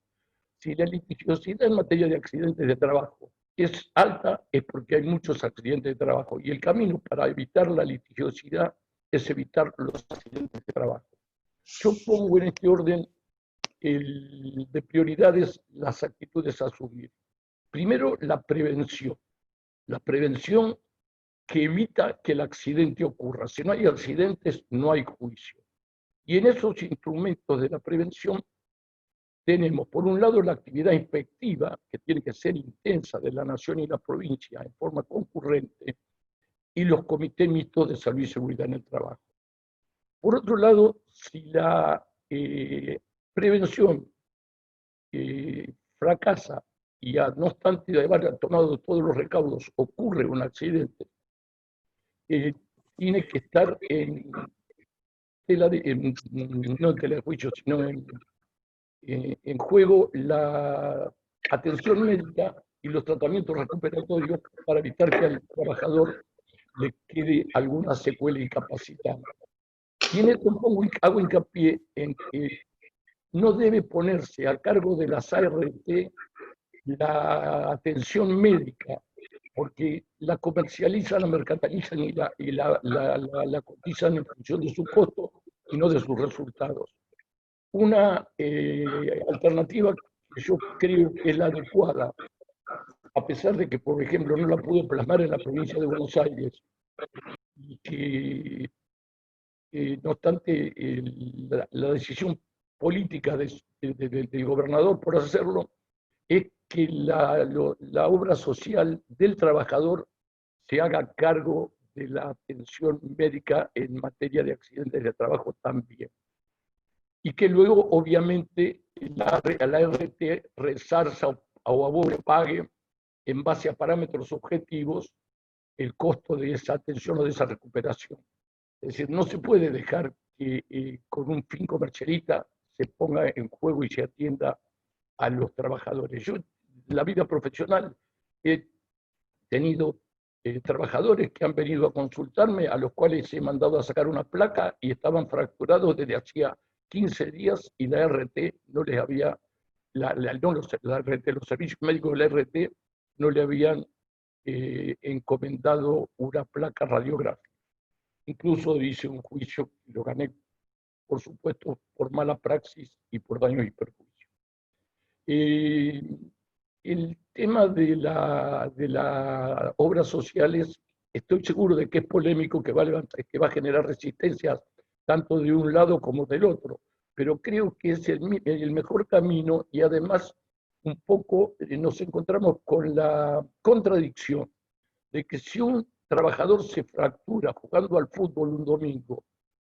Si la litigiosidad en materia de accidentes de trabajo es alta, es porque hay muchos accidentes de trabajo, y el camino para evitar la litigiosidad es evitar los accidentes de trabajo. Yo pongo en este orden de prioridades las actitudes a asumir. Primero, la prevención. La prevención que evita que el accidente ocurra. Si no hay accidentes, no hay juicio. Y en esos instrumentos de la prevención tenemos, por un lado, la actividad inspectiva, que tiene que ser intensa, de la nación y la provincia en forma concurrente, y los comités mixtos de salud y seguridad en el trabajo. Por otro lado, si la prevención fracasa y no obstante de haber tomado todos los recaudos ocurre un accidente, tiene que estar no en tela de juicio, sino en juego la atención médica y los tratamientos recuperatorios para evitar que al trabajador le quede alguna secuela incapacitante. Y en esto hago hincapié en que no debe ponerse a cargo de las ART la atención médica, porque la comercializan, la mercantilizan y la cotizan en función de su costo y no de sus resultados. Una alternativa que yo creo que es la adecuada, a pesar de que, por ejemplo, no la pude plasmar en la provincia de Buenos Aires, y que, no obstante, la decisión política del gobernador por hacerlo, es que la obra social del trabajador se haga cargo de la atención médica en materia de accidentes de trabajo también. Y que luego, obviamente, la ART resarza o abone, pague en base a parámetros objetivos el costo de esa atención o de esa recuperación. Es decir, no se puede dejar que con un fin comercialista se ponga en juego y se atienda a los trabajadores. Yo, en la vida profesional, he tenido trabajadores que han venido a consultarme, a los cuales he mandado a sacar una placa y estaban fracturados desde hacía 15 días y la RT no les había, los servicios médicos de la RT no le habían encomendado una placa radiográfica. Incluso hice un juicio y lo gané, por supuesto, por mala praxis y por daños y perjuicios. El tema de las obras sociales, estoy seguro de que es polémico, que va a generar resistencias tanto de un lado como del otro, pero creo que es el mejor camino y además un poco nos encontramos con la contradicción de que si un trabajador se fractura jugando al fútbol un domingo,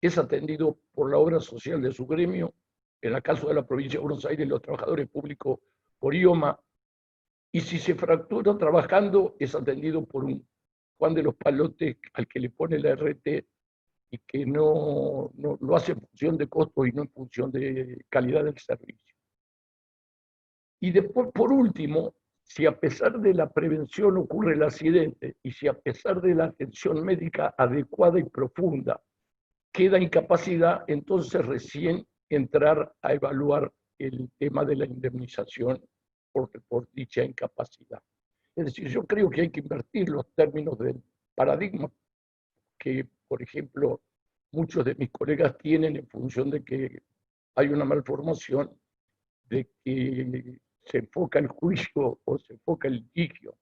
es atendido por la obra social de su gremio, en el caso de la provincia de Buenos Aires, los trabajadores públicos por IOMA, y si se fractura trabajando, es atendido por un Juan de los Palotes al que le pone la RT y que no lo hace en función de costo y no en función de calidad del servicio. Y después, por último, si a pesar de la prevención ocurre el accidente y si a pesar de la atención médica adecuada y profunda queda incapacidad, entonces recién entrar a evaluar el tema de la indemnización por dicha incapacidad. Es decir, yo creo que hay que invertir los términos del paradigma que, por ejemplo, muchos de mis colegas tienen en función de que hay una malformación, de que se enfoca el juicio o se enfoca el litigio.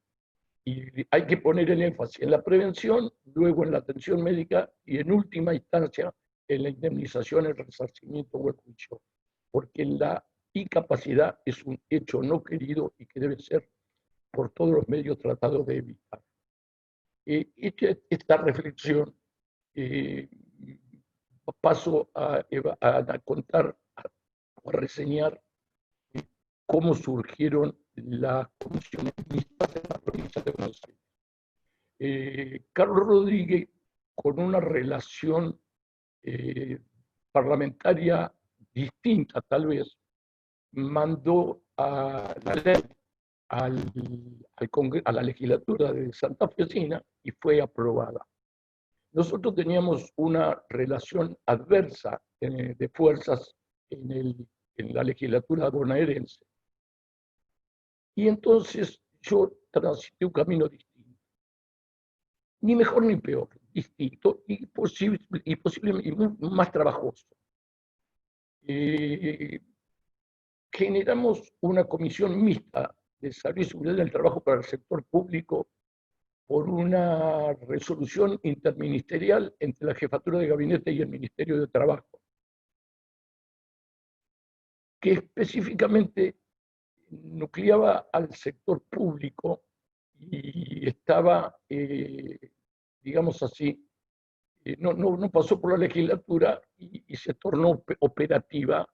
Y hay que poner el énfasis en la prevención, luego en la atención médica y en última instancia en la indemnización, el resarcimiento o el juicio. Porque la incapacidad es un hecho no querido y que debe ser por todos los medios tratado de evitar. Esta reflexión paso a contar, a reseñar cómo surgieron las comisiones mixtas en la provincia de Buenos Aires. Carlos Rodríguez, con una relación parlamentaria distinta tal vez, mandó a la ley a la legislatura de Santa Fecina y fue aprobada. Nosotros teníamos una relación adversa de fuerzas en la legislatura bonaerense. Y entonces yo transité un camino distinto. Ni mejor ni peor, distinto y más trabajoso. Generamos una comisión mixta de salud y seguridad del trabajo para el sector público por una resolución interministerial entre la Jefatura de Gabinete y el Ministerio de Trabajo, que específicamente nucleaba al sector público y estaba, digamos así, no pasó por la legislatura y se tornó operativa.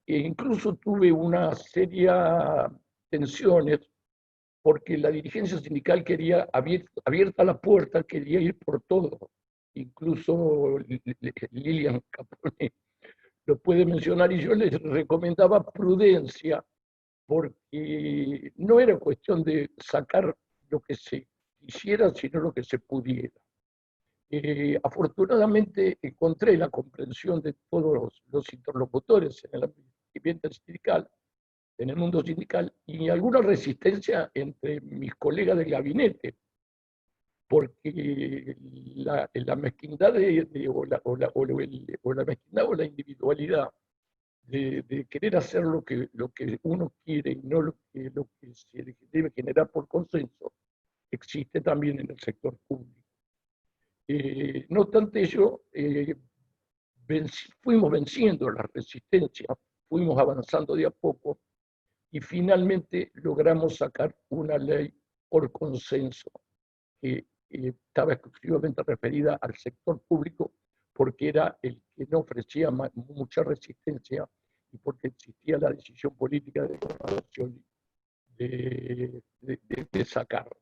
E incluso tuve una seria tensiones porque la dirigencia sindical quería, abierta la puerta, quería ir por todo. incluso Lilian Capone lo puede mencionar, y yo les recomendaba prudencia, porque no era cuestión de sacar lo que se quisiera, sino lo que se pudiera. Afortunadamente encontré la comprensión de todos los interlocutores en el ambiente sindical, en el mundo sindical, y alguna resistencia entre mis colegas del gabinete, porque la mezquindad o la mezquindad o la individualidad de querer hacer lo que uno quiere y no lo que se debe generar por consenso, existe también en el sector público. No obstante ello, fuimos venciendo la resistencia, fuimos avanzando de a poco y finalmente logramos sacar una ley por consenso que estaba exclusivamente referida al sector público, porque era el que no ofrecía mucha resistencia y porque existía la decisión política de sacarlo.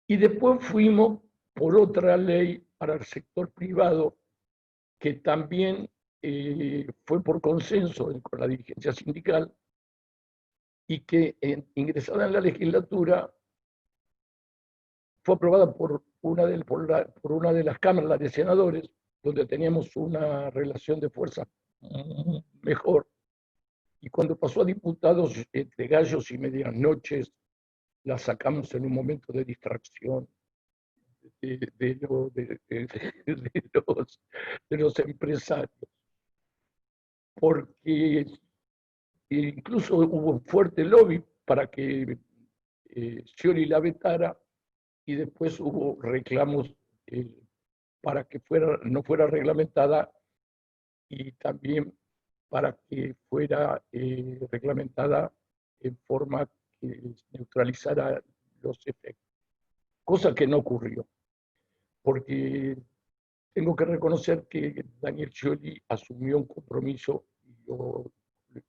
Y después fuimos por otra ley para el sector privado, que también fue por consenso con la dirigencia sindical y que ingresada en la legislatura fue aprobada por una de las cámaras de senadores, donde teníamos una relación de fuerza mejor. Y cuando pasó a diputados, entre gallos y medias noches, la sacamos en un momento de distracción de los empresarios, porque incluso hubo un fuerte lobby para que Scioli la vetara, y después hubo reclamos para que no fuera reglamentada, y también para que fuera reglamentada en forma que neutralizara los efectos, cosa que no ocurrió, porque tengo que reconocer que Daniel Scioli asumió un compromiso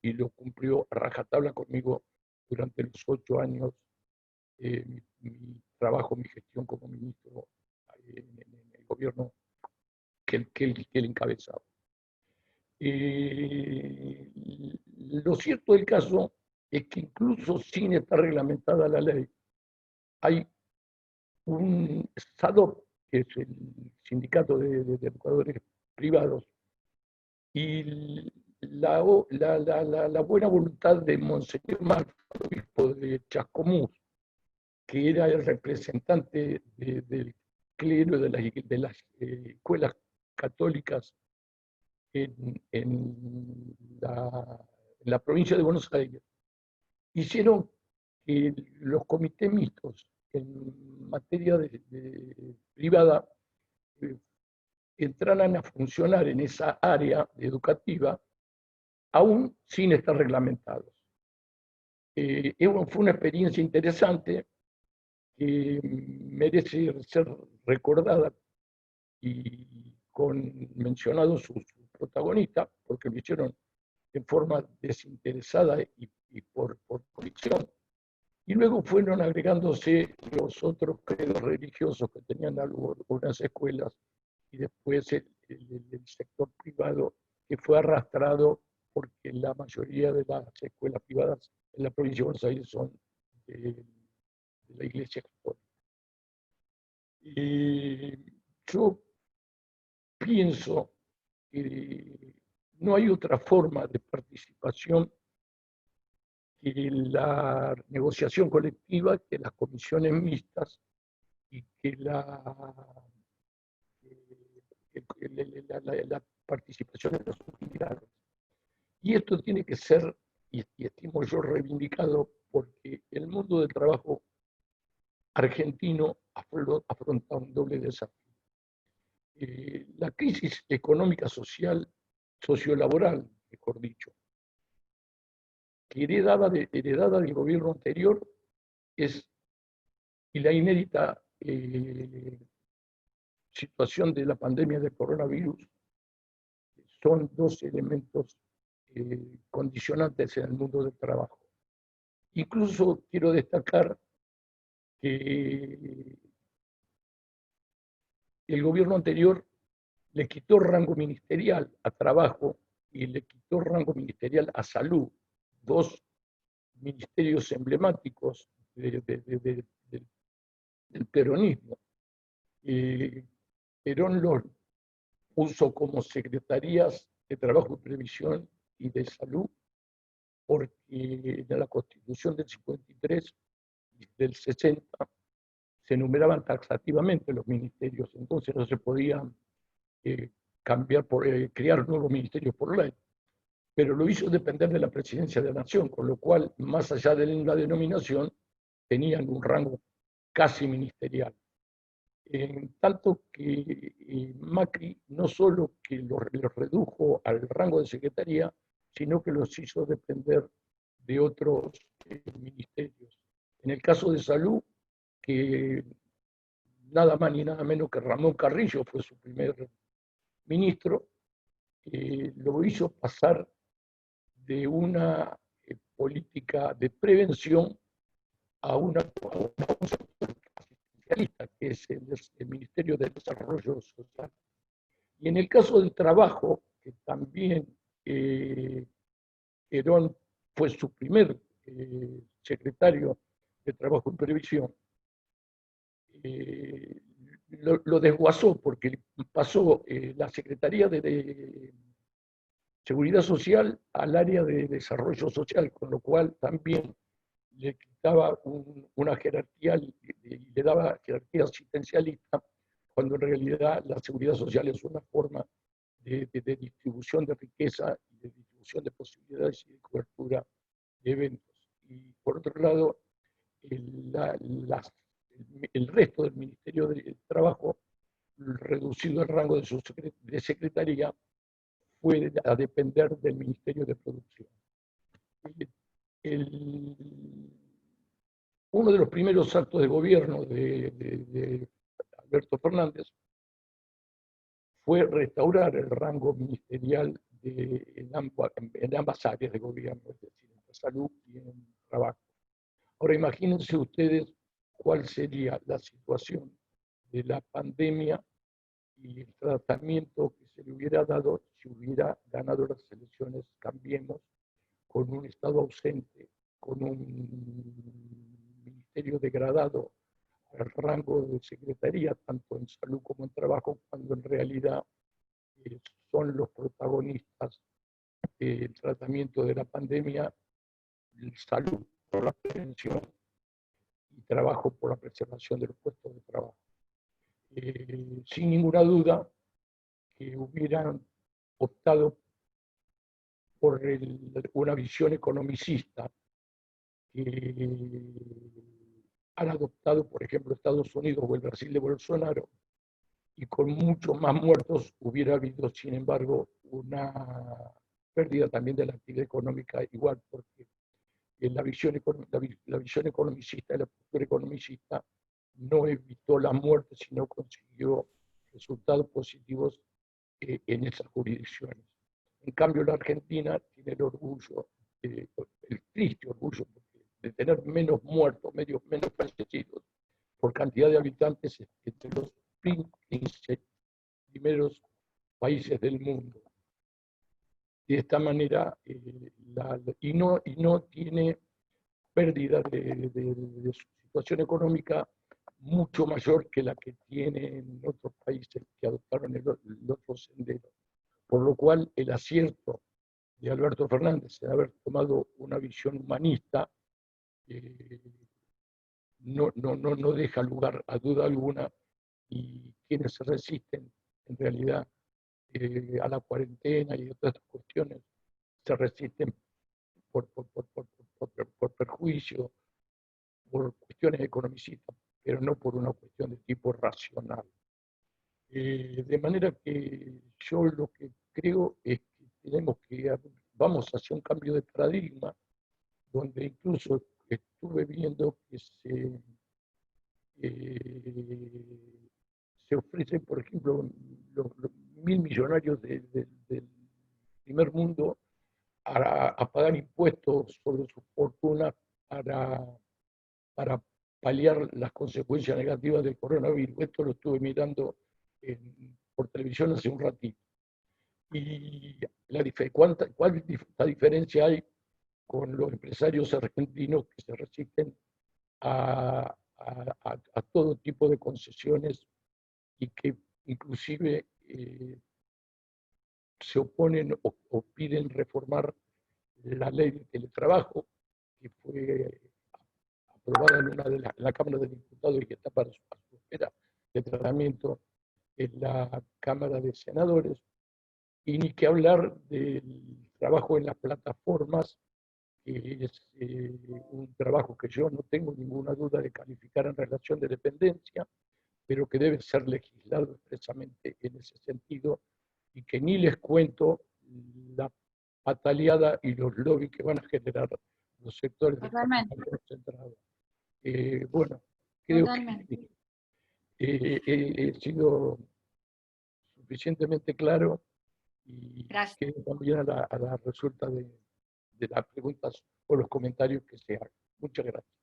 y lo cumplió a rajatabla conmigo durante los 8 años, mi trabajo, mi gestión como ministro en el gobierno que él encabezaba. Lo cierto del caso es que incluso sin estar reglamentada la ley, hay un SADOP, que es el sindicato de educadores privados, y la buena voluntad de Monseñor Marco, obispo de Chascomús, que era el representante del clero de las escuelas católicas en la provincia de Buenos Aires, hicieron que los comités mixtos en materia privada entraran a funcionar en esa área educativa, aún sin estar reglamentados. Fue una experiencia interesante que merece ser recordada y mencionado su protagonista, porque lo hicieron de forma desinteresada y por convicción. Y luego fueron agregándose los otros credos religiosos que tenían algunas escuelas, y después el sector privado, que fue arrastrado porque la mayoría de las escuelas privadas en la provincia de Buenos Aires son de la Iglesia Católica. Yo pienso que no hay otra forma de participación que la negociación colectiva, que las comisiones mixtas y que la participación en las utilidades. Y esto tiene que ser, y estimo yo, reivindicado, porque el mundo del trabajo argentino afronta un doble desafío. La crisis económica social, sociolaboral, mejor dicho, que heredada del gobierno anterior, y la inédita situación de la pandemia del coronavirus, son dos elementos condicionantes en el mundo del trabajo. Incluso quiero destacar que el gobierno anterior le quitó rango ministerial a trabajo y le quitó rango ministerial a salud, dos ministerios emblemáticos del peronismo. Perón los puso como secretarías de Trabajo y Previsión y de Salud, porque en la Constitución del 53 y del 60 se enumeraban taxativamente los ministerios, entonces no se podía crear nuevos ministerios por ley, pero lo hizo depender de la presidencia de la Nación, con lo cual, más allá de la denominación, tenían un rango casi ministerial. En tanto que Macri no solo que los redujo al rango de secretaría, sino que los hizo depender de otros ministerios. En el caso de salud, que nada más ni nada menos que Ramón Carrillo fue su primer ministro, lo hizo pasar de una política de prevención a una asistencialista, que es el Ministerio de Desarrollo Social. Y en el caso del trabajo, que también Perón fue su primer secretario de Trabajo y Previsión, lo desguazó porque pasó la Secretaría de Seguridad Social al área de Desarrollo Social, con lo cual también le quitaba una jerarquía y le daba jerarquía asistencialista, cuando en realidad la seguridad social es una forma de distribución de riqueza y de distribución de posibilidades y de cobertura de eventos. Y por otro lado, el resto del Ministerio del Trabajo, reducido el rango de secretaría, fue a depender del Ministerio de Producción. Uno de los primeros actos de gobierno de Alberto Fernández fue restaurar el rango ministerial en ambas áreas de gobierno, es decir, en salud y en trabajo. Ahora imagínense ustedes cuál sería la situación de la pandemia y el tratamiento que se le hubiera dado si hubiera ganado las elecciones Cambiemos, con un Estado ausente, con un ministerio degradado al rango de secretaría, tanto en salud como en trabajo, cuando en realidad son los protagonistas del tratamiento de la pandemia, salud por la prevención y trabajo por la preservación de los puestos de trabajo. Sin ninguna duda que hubieran optado por una visión economicista que han adoptado, por ejemplo, Estados Unidos o el Brasil de Bolsonaro, y con muchos más muertos hubiera habido, sin embargo, una pérdida también de la actividad económica igual, porque la visión economicista, la postura economicista no evitó la muerte, sino consiguió resultados positivos en esas jurisdicciones. En cambio, la Argentina tiene el orgullo, el triste orgullo de tener menos muertos, menos fallecidos por cantidad de habitantes entre los 15 primeros países del mundo. De esta manera, y no tiene pérdida de su situación económica mucho mayor que la que tienen otros países que adoptaron el otro sendero. Por lo cual, el acierto de Alberto Fernández en haber tomado una visión humanista no deja lugar a duda alguna, y quienes se resisten en realidad a la cuarentena y otras cuestiones se resisten por perjuicio, por cuestiones economicistas, pero no por una cuestión de tipo racional. De manera que yo lo que creo es que vamos hacia un cambio de paradigma, donde incluso estuve viendo que se ofrecen, por ejemplo, los 1.000 millonarios del primer mundo a pagar impuestos sobre su fortuna para paliar las consecuencias negativas del coronavirus. Esto lo estuve mirando por televisión hace un ratito. Y ¿cuál diferencia hay con los empresarios argentinos que se resisten a todo tipo de concesiones y que inclusive se oponen o piden reformar la ley de teletrabajo, que fue aprobada en la Cámara de Diputados y que está para su espera de tratamiento en la Cámara de Senadores, y ni que hablar del trabajo en las plataformas, que es un trabajo que yo no tengo ninguna duda de calificar en relación de dependencia, pero que debe ser legislado expresamente en ese sentido, y que ni les cuento la pataleada y los lobbies que van a generar los sectores de capital concentrado. Bueno, creo que he sido suficientemente claro y quedo también a la resulta de las preguntas o los comentarios que se hagan. Muchas gracias.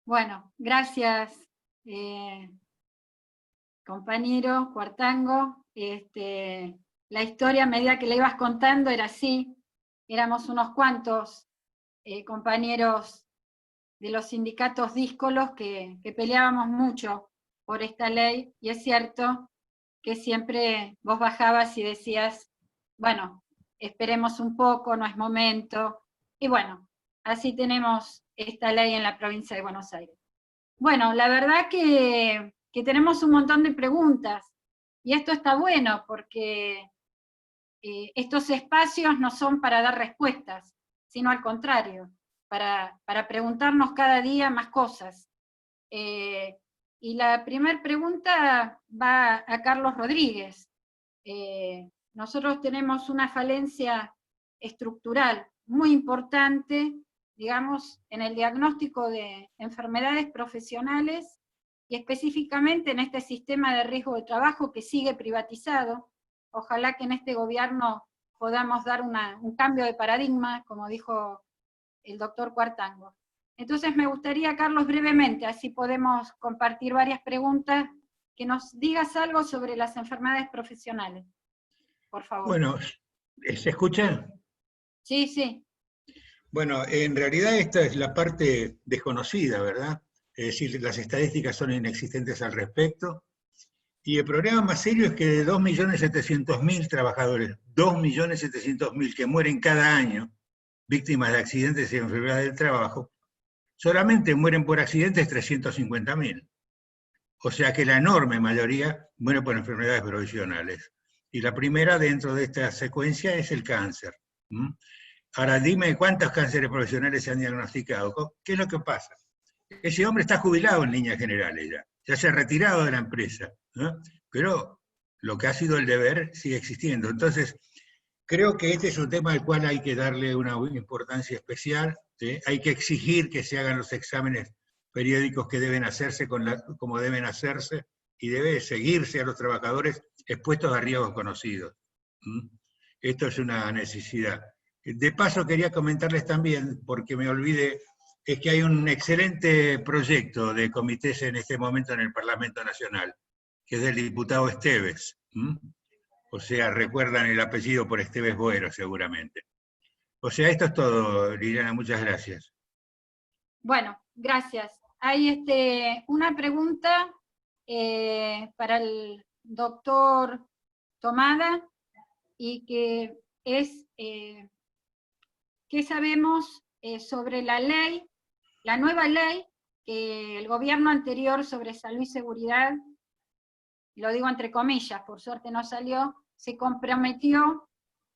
Bueno, gracias, compañero Cuartango. La historia, a medida que la ibas contando, era así. Éramos unos cuantos compañeros de los sindicatos díscolos que peleábamos mucho por esta ley, y es cierto que siempre vos bajabas y decías, bueno, esperemos un poco, no es momento, y bueno, así tenemos esta ley en la provincia de Buenos Aires. Bueno, la verdad que tenemos un montón de preguntas, y esto está bueno porque estos espacios no son para dar respuestas, sino al contrario, para preguntarnos cada día más cosas. Y la primera pregunta va a Carlos Rodríguez. Nosotros tenemos una falencia estructural muy importante, digamos, en el diagnóstico de enfermedades profesionales, y específicamente en este sistema de riesgo de trabajo que sigue privatizado. Ojalá que en este gobierno podamos dar un cambio de paradigma, como dijo el doctor Cuartango. Entonces me gustaría, Carlos, brevemente, así podemos compartir varias preguntas, que nos digas algo sobre las enfermedades profesionales, por favor. Bueno, ¿se escucha? Sí, sí. Bueno, en realidad esta es la parte desconocida, ¿verdad? Es decir, las estadísticas son inexistentes al respecto. Y el problema más serio es que de 2.700.000 trabajadores, 2.700.000 que mueren cada año, víctimas de accidentes y enfermedades del trabajo, solamente mueren por accidentes 350.000. O sea que la enorme mayoría muere por enfermedades profesionales. Y la primera dentro de esta secuencia es el cáncer. Ahora dime cuántos cánceres profesionales se han diagnosticado. ¿Qué es lo que pasa? Ese hombre está jubilado en líneas generales ya se ha retirado de la empresa, ¿no? Pero lo que ha sido el deber sigue existiendo. Entonces, creo que este es un tema al cual hay que darle una importancia especial, ¿sí? Hay que exigir que se hagan los exámenes periódicos que deben hacerse como deben hacerse, y debe seguirse a los trabajadores expuestos a riesgos conocidos. Esto es una necesidad. De paso quería comentarles también, porque me olvidé, es que hay un excelente proyecto de comités en este momento en el Parlamento Nacional, que es del diputado Esteves. O sea, recuerdan el apellido por Esteves Boero, seguramente. O sea, esto es todo, Liliana, muchas gracias. Bueno, gracias. Hay una pregunta para el doctor Tomada, y que es, ¿qué sabemos sobre la ley, la nueva ley que el gobierno anterior sobre salud y seguridad, lo digo entre comillas, por suerte no salió, se comprometió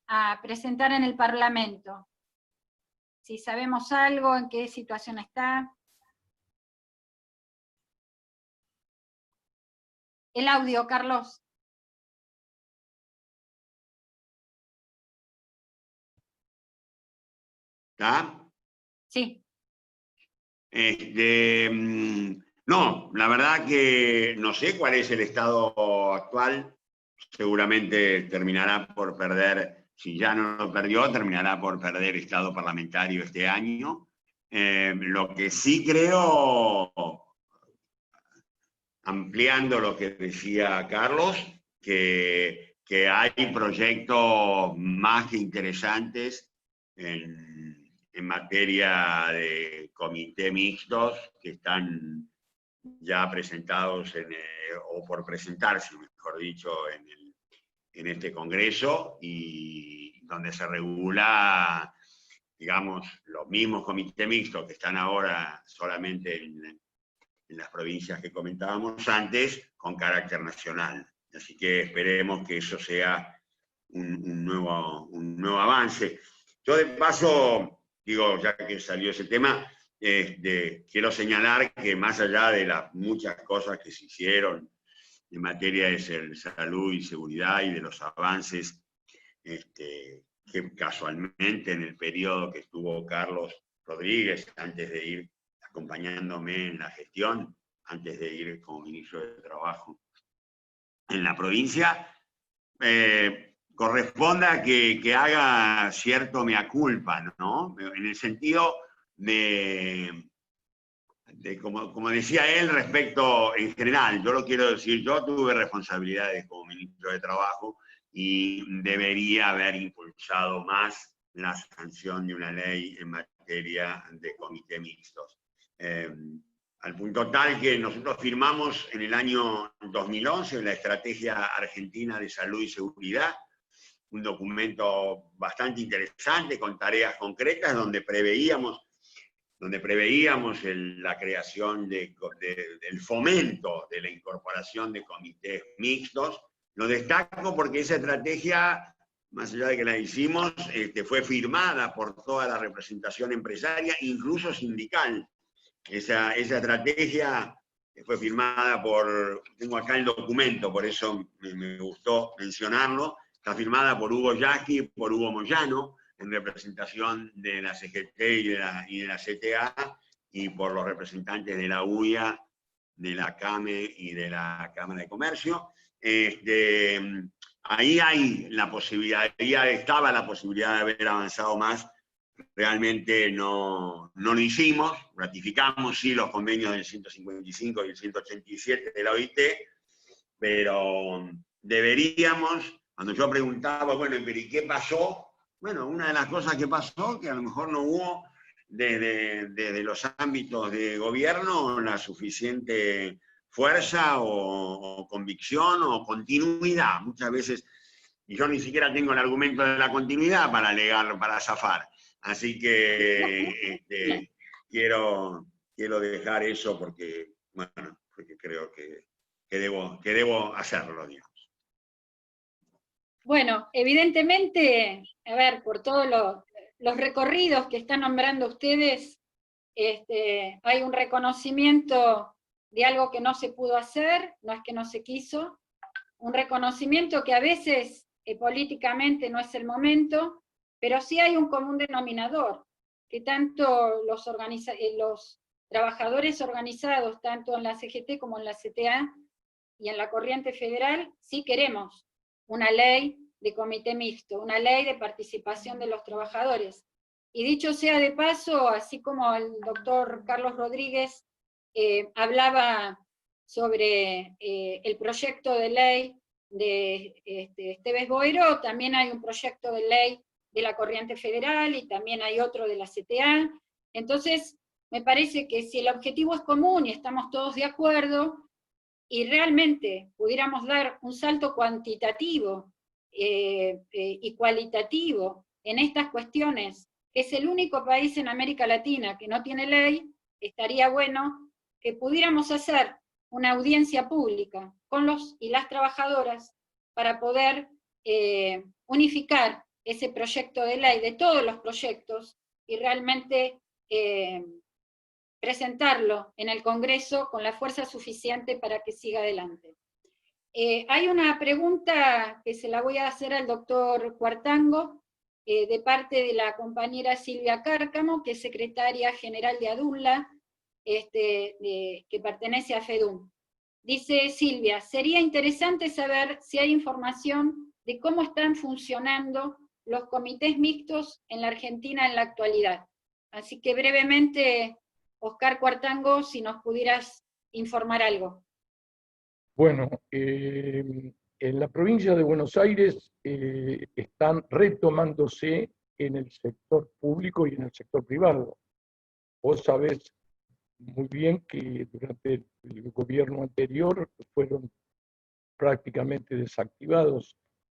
a presentar en el Parlamento? Si sabemos algo, en qué situación está. El audio, Carlos. ¿Está? Sí. No, la verdad que no sé cuál es el estado actual. Seguramente terminará por perder, si ya no lo perdió, terminará por perder estado parlamentario este año. Lo que sí creo, ampliando lo que decía Carlos, que hay proyectos más que interesantes en materia de comité mixtos que están ya presentados o por presentarse, mejor dicho, en este Congreso, y donde se regula, digamos, los mismos comités mixtos que están ahora solamente en las provincias que comentábamos antes, con carácter nacional. Así que esperemos que eso sea un nuevo avance. Yo de paso, digo, ya que salió ese tema, quiero señalar que más allá de las muchas cosas que se hicieron en materia de salud y seguridad y de los avances que casualmente en el periodo que estuvo Carlos Rodríguez, antes de ir acompañándome en la gestión, antes de ir como ministro de Trabajo en la provincia, corresponda que haga cierto mea culpa, ¿no? En el sentido de como decía él, respecto en general, yo lo quiero decir, yo tuve responsabilidades como ministro de Trabajo y debería haber impulsado más la sanción de una ley en materia de comités mixtos. Al punto tal que nosotros firmamos en el año 2011 la Estrategia Argentina de Salud y Seguridad, un documento bastante interesante con tareas concretas donde preveíamos la creación del fomento de la incorporación de comités mixtos. Lo destaco porque esa estrategia, más allá de que la hicimos, fue firmada por toda la representación empresaria, incluso sindical. Esa estrategia fue firmada tengo acá el documento, por eso me gustó mencionarlo, está firmada por Hugo Yasky y por Hugo Moyano, en representación de la CGT y de la CTA, y por los representantes de la UIA, de la CAME y de la Cámara de Comercio. Ahí hay la posibilidad, ahí estaba la posibilidad de haber avanzado más. Realmente no lo hicimos, ratificamos sí los convenios del 155 y el 187 de la OIT, pero deberíamos, cuando yo preguntaba, bueno, pero ¿y qué pasó? Bueno, una de las cosas que pasó, que a lo mejor no hubo desde los ámbitos de gobierno la suficiente fuerza o convicción o continuidad. Muchas veces, y yo ni siquiera tengo el argumento de la continuidad para alegarlo, para zafar. Así que quiero dejar eso porque, bueno, porque creo que debo hacerlo, digamos. Bueno, evidentemente, a ver, por todos los recorridos que están nombrando ustedes, hay un reconocimiento de algo que no se pudo hacer, no es que no se quiso, un reconocimiento que a veces políticamente no es el momento, pero sí hay un común denominador, que tanto los trabajadores organizados, tanto en la CGT como en la CTA y en la Corriente Federal, sí queremos una ley de comité mixto, una ley de participación de los trabajadores. Y dicho sea de paso, así como el doctor Carlos Rodríguez hablaba sobre el proyecto de ley de Esteves Boiro, también hay un proyecto de ley de la Corriente Federal y también hay otro de la CTA. Entonces, me parece que si el objetivo es común y estamos todos de acuerdo, y realmente pudiéramos dar un salto cuantitativo y cualitativo en estas cuestiones, que es el único país en América Latina que no tiene ley, estaría bueno que pudiéramos hacer una audiencia pública con los y las trabajadoras para poder unificar ese proyecto de ley de todos los proyectos y realmente presentarlo en el Congreso con la fuerza suficiente para que siga adelante. Hay una pregunta que se la voy a hacer al doctor Cuartango, de parte de la compañera Silvia Cárcamo, que es secretaria general de ADUNLA, que pertenece a FEDUM. Dice Silvia, sería interesante saber si hay información de cómo están funcionando los comités mixtos en la Argentina en la actualidad. Así que brevemente, Oscar Cuartango, si nos pudieras informar algo. Bueno, en la provincia de Buenos Aires están retomándose en el sector público y en el sector privado. Vos sabés muy bien que durante el gobierno anterior fueron prácticamente desactivados,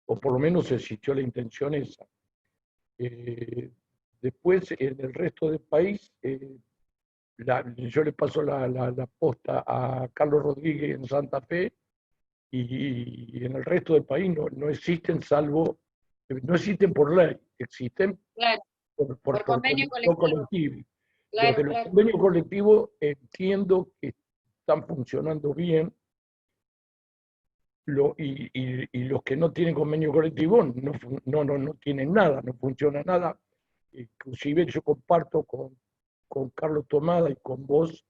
o por lo menos existió la intención esa. Después, en el resto del país, yo le paso la posta a Carlos Rodríguez en Santa Fe, y en el resto del país no existen, salvo, no existen por ley, existen Claro, por convenio convenio colectivo. colectivo. Los Claro, de los claro. convenios colectivos entiendo que están funcionando bien, y los que no tienen convenio colectivo no tienen nada, no funciona nada. Inclusive yo comparto con Carlos Tomada y con vos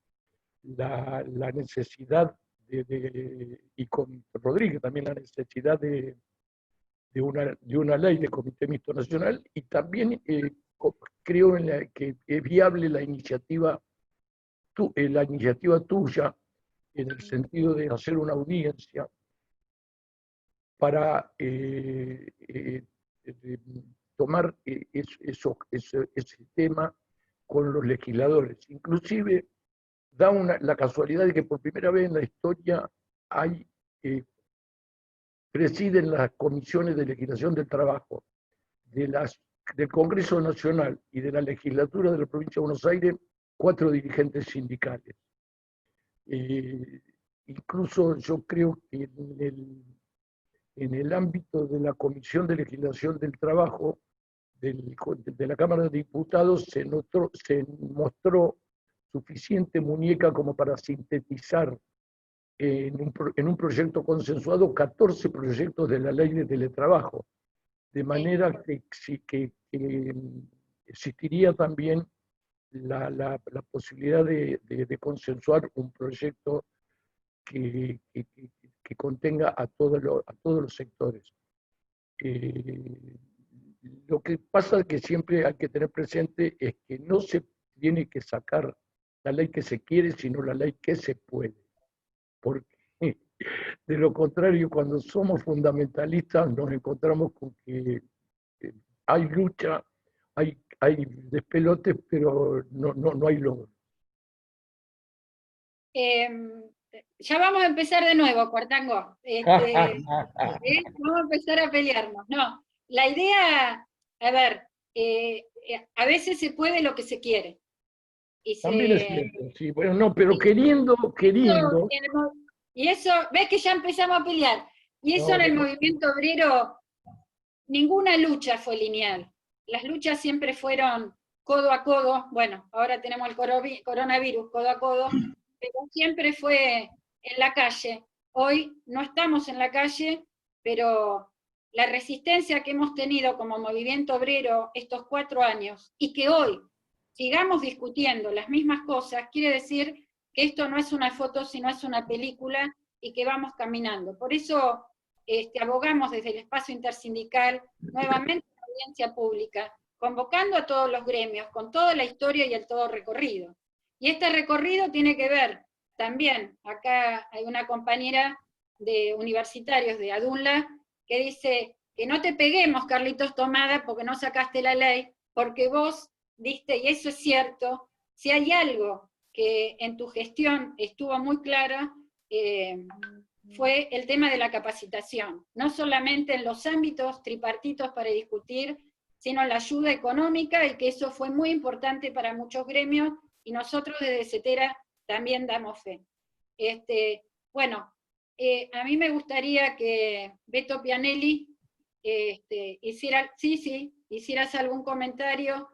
la necesidad y con Rodríguez también la necesidad de una ley de Comité Mixto Nacional, y también creo que es viable la iniciativa tuya, en el sentido de hacer una audiencia para tomar ese tema con los legisladores. Inclusive da la casualidad de que por primera vez en la historia presiden las comisiones de legislación del trabajo del Congreso Nacional y de la legislatura de la provincia de Buenos Aires 4 dirigentes sindicales. Incluso yo creo que en el ámbito de la Comisión de Legislación del Trabajo de la Cámara de Diputados se mostró suficiente muñeca como para sintetizar en un proyecto consensuado 14 proyectos de la ley de teletrabajo, de manera que existiría también la posibilidad de consensuar un proyecto que contenga a todos los sectores. Lo que pasa es que siempre hay que tener presente es que no se tiene que sacar la ley que se quiere, sino la ley que se puede. Porque de lo contrario, cuando somos fundamentalistas nos encontramos con que hay lucha, hay despelotes, pero no hay logro. Ya vamos a empezar de nuevo, Cuartango. Vamos a empezar a pelearnos. No, la idea, a ver, a veces se puede lo que se quiere. También es cierto, sí, bueno, no, pero queriendo. Y eso, ves que ya empezamos a pelear. Y eso en el movimiento obrero, ninguna lucha fue lineal. Las luchas siempre fueron codo a codo. Bueno, ahora tenemos el coronavirus, codo a codo, pero siempre fue en la calle. Hoy no estamos en la calle, pero la resistencia que hemos tenido como movimiento obrero estos 4 años, y que hoy sigamos discutiendo las mismas cosas, quiere decir que esto no es una foto, sino es una película, y que vamos caminando. Por eso abogamos desde el espacio intersindical nuevamente una audiencia pública, convocando a todos los gremios, con toda la historia y el todo recorrido. Y este recorrido tiene que ver también, acá hay una compañera de universitarios de ADUNLA que dice que no te peguemos, Carlitos Tomada, porque no sacaste la ley, porque vos diste, y eso es cierto, si hay algo que en tu gestión estuvo muy clara, fue el tema de la capacitación, no solamente en los ámbitos tripartitos para discutir, sino en la ayuda económica, y que eso fue muy importante para muchos gremios, y nosotros desde CETERA también damos fe. Bueno, a mí me gustaría que Beto Pianelli hicieras algún comentario,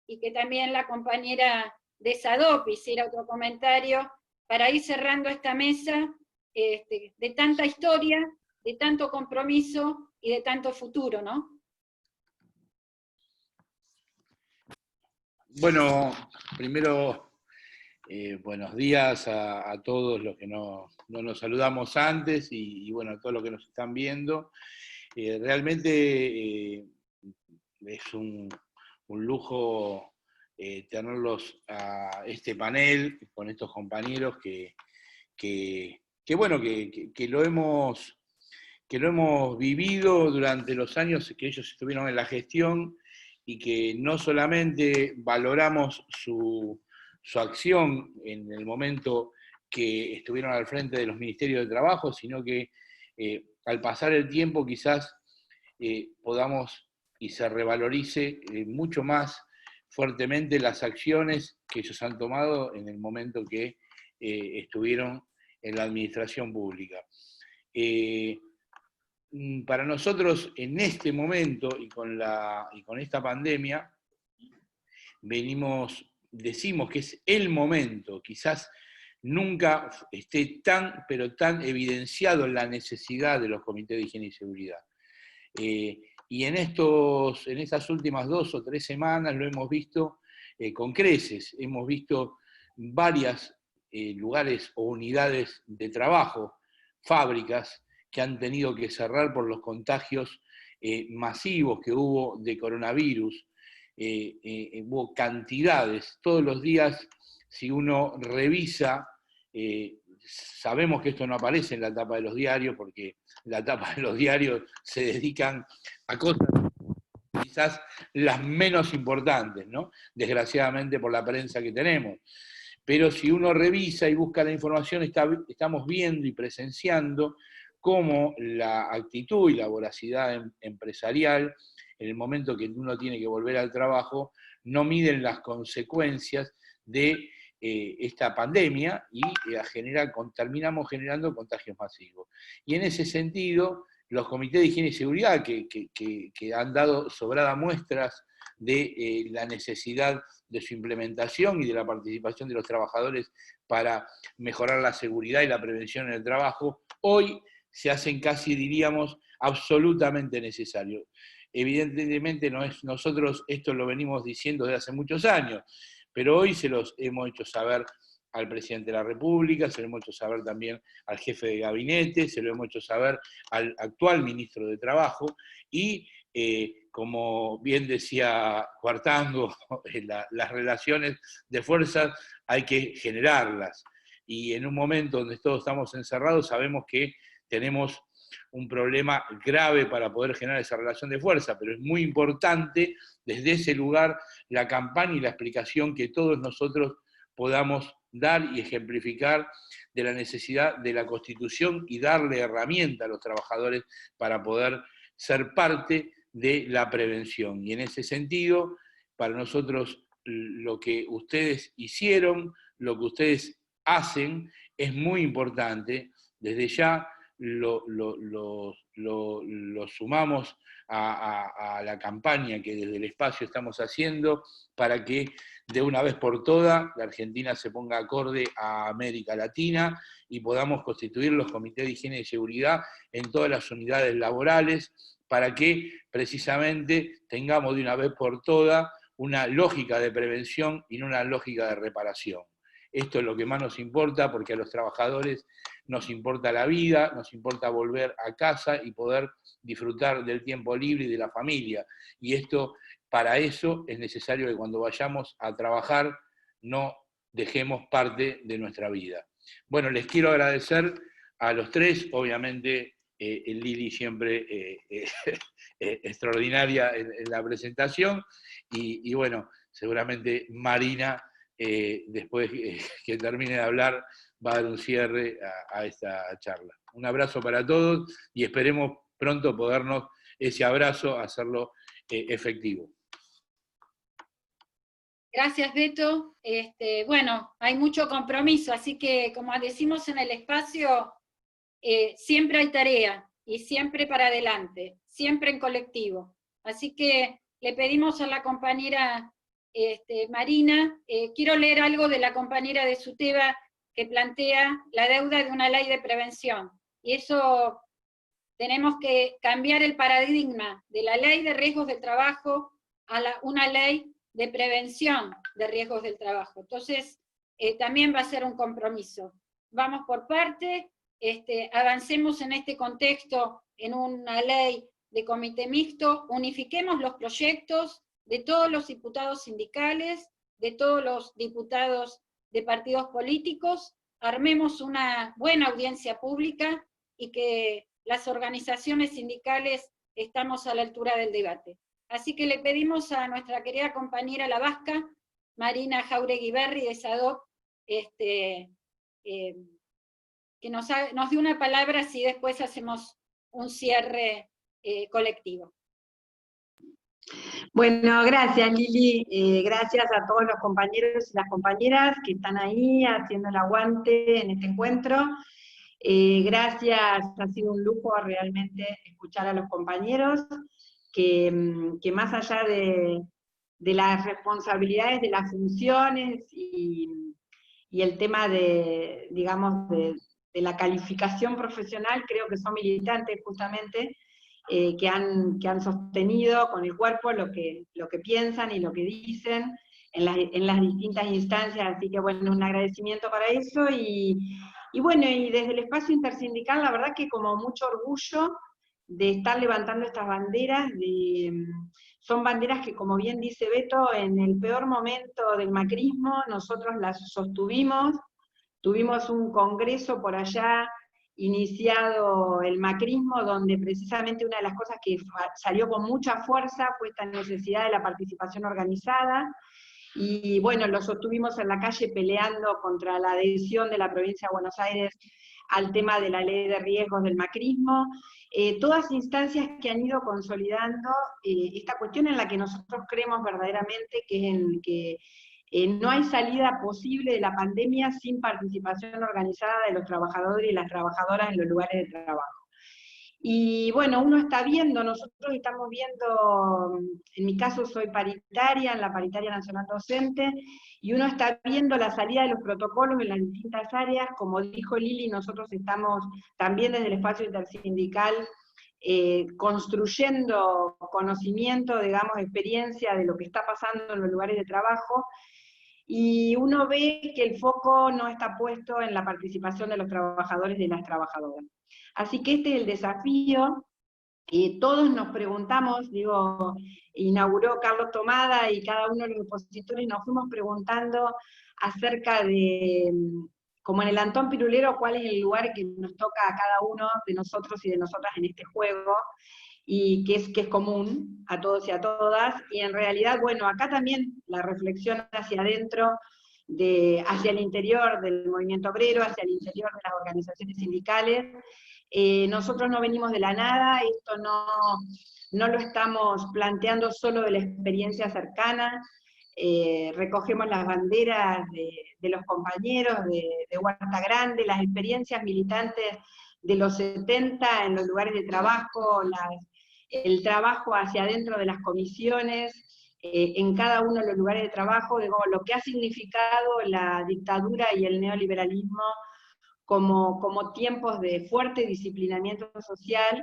y que también la compañera de SADOP hiciera otro comentario, para ir cerrando esta mesa de tanta historia, de tanto compromiso y de tanto futuro, ¿no? Bueno, primero, buenos días a todos los que no nos saludamos antes, y bueno, a todos los que nos están viendo. Realmente es un lujo tenerlos a este panel con estos compañeros que bueno, que lo hemos vivido durante los años que ellos estuvieron en la gestión, y que no solamente valoramos su acción en el momento que estuvieron al frente de los ministerios de trabajo, sino que al pasar el tiempo quizás podamos y se revalorice mucho más fuertemente las acciones que ellos han tomado en el momento que estuvieron en la administración pública. Para nosotros en este momento y con esta pandemia, decimos que es el momento, quizás nunca esté pero tan evidenciado la necesidad de los comités de higiene y seguridad. Y en esas últimas 2 o 3 semanas lo hemos visto con creces. Hemos visto varios lugares o unidades de trabajo, fábricas, que han tenido que cerrar por los contagios masivos que hubo de coronavirus. Hubo cantidades, todos los días, si uno revisa, sabemos que esto no aparece en la tapa de los diarios, porque la tapa de los diarios se dedican a cosas quizás las menos importantes, ¿no? Desgraciadamente por la prensa que tenemos. Pero si uno revisa y busca la información, estamos viendo y presenciando cómo la actitud y la voracidad empresarial, en el momento que uno tiene que volver al trabajo, no miden las consecuencias de esta pandemia y terminamos generando contagios masivos. Y en ese sentido, los comités de higiene y seguridad, que han dado sobradas muestras de la necesidad de su implementación y de la participación de los trabajadores para mejorar la seguridad y la prevención en el trabajo, hoy se hacen casi, diríamos, absolutamente necesarios. Evidentemente nosotros esto lo venimos diciendo desde hace muchos años, pero hoy se los hemos hecho saber al presidente de la República, se lo hemos hecho saber también al jefe de gabinete, se lo hemos hecho saber al actual ministro de Trabajo, y como bien decía Cuartango, las relaciones de fuerzas hay que generarlas, y en un momento donde todos estamos encerrados sabemos que tenemos un problema grave para poder generar esa relación de fuerza, pero es muy importante desde ese lugar la campaña y la explicación que todos nosotros podamos dar y ejemplificar de la necesidad de la Constitución y darle herramienta a los trabajadores para poder ser parte de la prevención. Y en ese sentido, para nosotros lo que ustedes hicieron, lo que ustedes hacen, es muy importante. Desde ya lo sumamos a la campaña que desde el espacio estamos haciendo para que de una vez por todas la Argentina se ponga acorde a América Latina y podamos constituir los comités de higiene y seguridad en todas las unidades laborales para que precisamente tengamos de una vez por todas una lógica de prevención y no una lógica de reparación. Esto es lo que más nos importa, porque a los trabajadores nos importa la vida, nos importa volver a casa y poder disfrutar del tiempo libre y de la familia. Y para eso es necesario que cuando vayamos a trabajar no dejemos parte de nuestra vida. Bueno, les quiero agradecer a los tres, obviamente Lili siempre extraordinaria en la presentación, y bueno, seguramente Marina, después que termine de hablar, va a dar un cierre a esta charla. Un abrazo para todos y esperemos pronto podernos ese abrazo hacerlo efectivo. Gracias, Beto. Bueno, hay mucho compromiso, así que como decimos en el espacio, siempre hay tarea y siempre para adelante, siempre en colectivo. Así que le pedimos a la compañera Marina, quiero leer algo de la compañera de SUTEBA que plantea la deuda de una ley de prevención. Y eso tenemos que cambiar el paradigma de la ley de riesgos del trabajo a una ley de prevención de riesgos del trabajo. Entonces, también va a ser un compromiso. Vamos por parte, avancemos en este contexto en una ley de comité mixto, unifiquemos los proyectos de todos los diputados sindicales, de todos los diputados de partidos políticos, armemos una buena audiencia pública y que las organizaciones sindicales estamos a la altura del debate. Así que le pedimos a nuestra querida compañera la vasca, Marina Jauregui Berri de SADOC, que nos dé una palabra si después hacemos un cierre colectivo. Bueno, gracias Lili, gracias a todos los compañeros y las compañeras que están ahí haciendo el aguante en este encuentro. Gracias, ha sido un lujo realmente escuchar a los compañeros, que más allá de las responsabilidades, de las funciones y el tema de, digamos, de la calificación profesional, creo que son militantes justamente, que han sostenido con el cuerpo lo que piensan y lo que dicen en las distintas instancias, así que bueno, un agradecimiento para eso, y bueno, y desde el espacio intersindical, la verdad que como mucho orgullo de estar levantando estas banderas, son banderas que, como bien dice Beto, en el peor momento del macrismo, nosotros las sostuvimos, tuvimos un congreso por allá, iniciado el macrismo, donde precisamente una de las cosas que salió con mucha fuerza fue esta necesidad de la participación organizada, y bueno, lo sostuvimos en la calle peleando contra la adhesión de la provincia de Buenos Aires al tema de la ley de riesgos del macrismo, todas instancias que han ido consolidando esta cuestión en la que nosotros creemos verdaderamente que no hay salida posible de la pandemia sin participación organizada de los trabajadores y las trabajadoras en los lugares de trabajo. Y bueno, uno está viendo, nosotros estamos viendo, en mi caso soy paritaria, en la Paritaria Nacional Docente, y uno está viendo la salida de los protocolos en las distintas áreas. Como dijo Lili, nosotros estamos también desde el espacio intersindical construyendo conocimiento, digamos, experiencia de lo que está pasando en los lugares de trabajo, y uno ve que el foco no está puesto en la participación de los trabajadores y de las trabajadoras. Así que este es el desafío. Todos nos preguntamos, digo, inauguró Carlos Tomada y cada uno de los expositores nos fuimos preguntando acerca de, como en el Antón Pirulero, cuál es el lugar que nos toca a cada uno de nosotros y de nosotras en este juego, y que es común a todos y a todas, y en realidad, bueno, acá también la reflexión hacia adentro, hacia el interior del movimiento obrero, hacia el interior de las organizaciones sindicales. Nosotros no venimos de la nada, esto no lo estamos planteando solo de la experiencia cercana, recogemos las banderas de los compañeros de Huerta Grande, las experiencias militantes de los 70 en los lugares de trabajo, el trabajo hacia adentro de las comisiones, en cada uno de los lugares de trabajo, digo, lo que ha significado la dictadura y el neoliberalismo como tiempos de fuerte disciplinamiento social,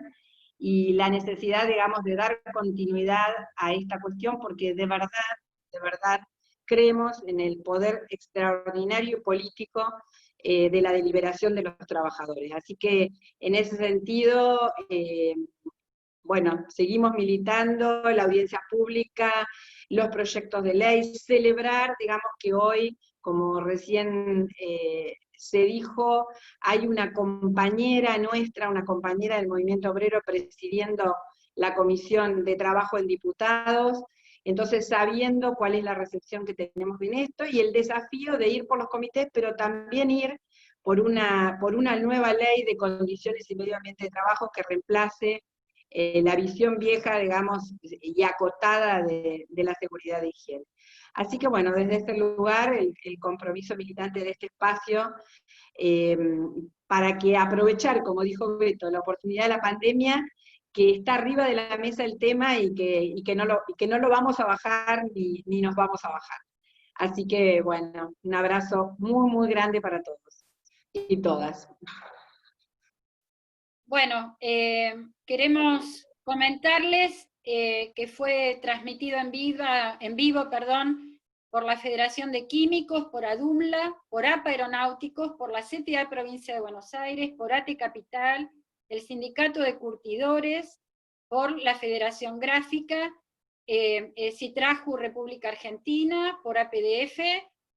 y la necesidad, digamos, de dar continuidad a esta cuestión, porque de verdad, creemos en el poder extraordinario político de la deliberación de los trabajadores. Así que, en ese sentido, bueno, seguimos militando, la audiencia pública, los proyectos de ley, celebrar, digamos, que hoy, como recién se dijo, hay una compañera nuestra, una compañera del movimiento obrero presidiendo la Comisión de Trabajo en Diputados, entonces sabiendo cuál es la recepción que tenemos en esto, y el desafío de ir por los comités, pero también ir por una nueva ley de condiciones y medio ambiente de trabajo que reemplace la visión vieja, digamos, y acotada de la seguridad de higiene. Así que bueno, desde este lugar, el compromiso militante de este espacio, para que aprovechar, como dijo Beto, la oportunidad de la pandemia, que está arriba de la mesa el tema, y que no lo vamos a bajar ni nos vamos a bajar. Así que bueno, un abrazo muy, muy grande para todos y todas. Bueno, queremos comentarles que fue transmitido en vivo, por la Federación de Químicos, por ADUMLA, por APA Aeronáuticos, por la CTA Provincia de Buenos Aires, por ATE Capital, el Sindicato de Curtidores, por la Federación Gráfica, Citraju República Argentina, por APDF,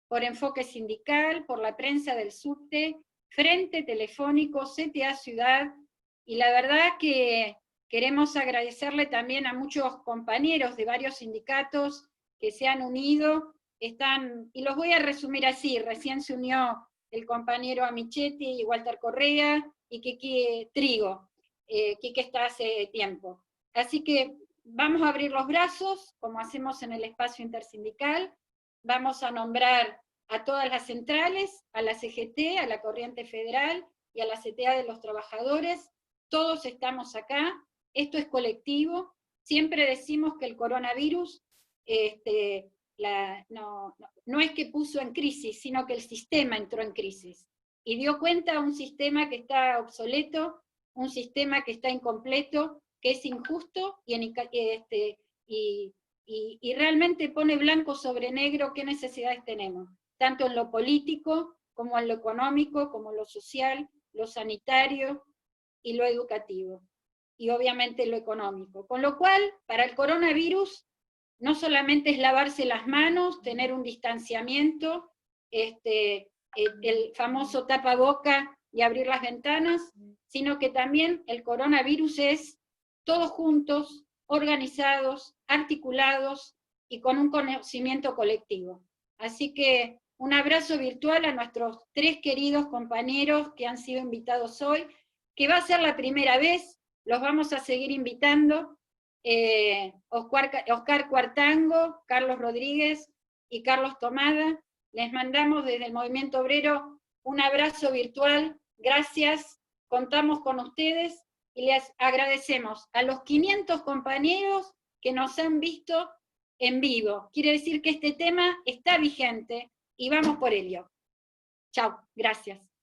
por Enfoque Sindical, por la prensa del subte, Frente Telefónico, CTA Ciudad, y la verdad que queremos agradecerle también a muchos compañeros de varios sindicatos que se han unido, y los voy a resumir así: recién se unió el compañero Amichetti y Walter Correa, y Kiki Trigo, Kiki está hace tiempo. Así que vamos a abrir los brazos, como hacemos en el espacio intersindical, vamos a nombrar a todas las centrales, a la CGT, a la Corriente Federal y a la CTA de los Trabajadores. Todos estamos acá, esto es colectivo. Siempre decimos que el coronavirus no es que puso en crisis, sino que el sistema entró en crisis, y dio cuenta a un sistema que está obsoleto, un sistema que está incompleto, que es injusto, y realmente pone blanco sobre negro qué necesidades tenemos, tanto en lo político, como en lo económico, como en lo social, lo sanitario y lo educativo, y obviamente lo económico. Con lo cual, para el coronavirus, no solamente es lavarse las manos, tener un distanciamiento, el famoso tapaboca y abrir las ventanas, sino que también el coronavirus es todos juntos, organizados, articulados y con un conocimiento colectivo. Así que un abrazo virtual a nuestros 3 queridos compañeros que han sido invitados hoy, que va a ser la primera vez, los vamos a seguir invitando, Oscar Cuartango, Carlos Rodríguez y Carlos Tomada. Les mandamos desde el Movimiento Obrero un abrazo virtual, gracias, contamos con ustedes, y les agradecemos a los 500 compañeros que nos han visto en vivo. Quiere decir que este tema está vigente, y vamos por ello. Chao, gracias.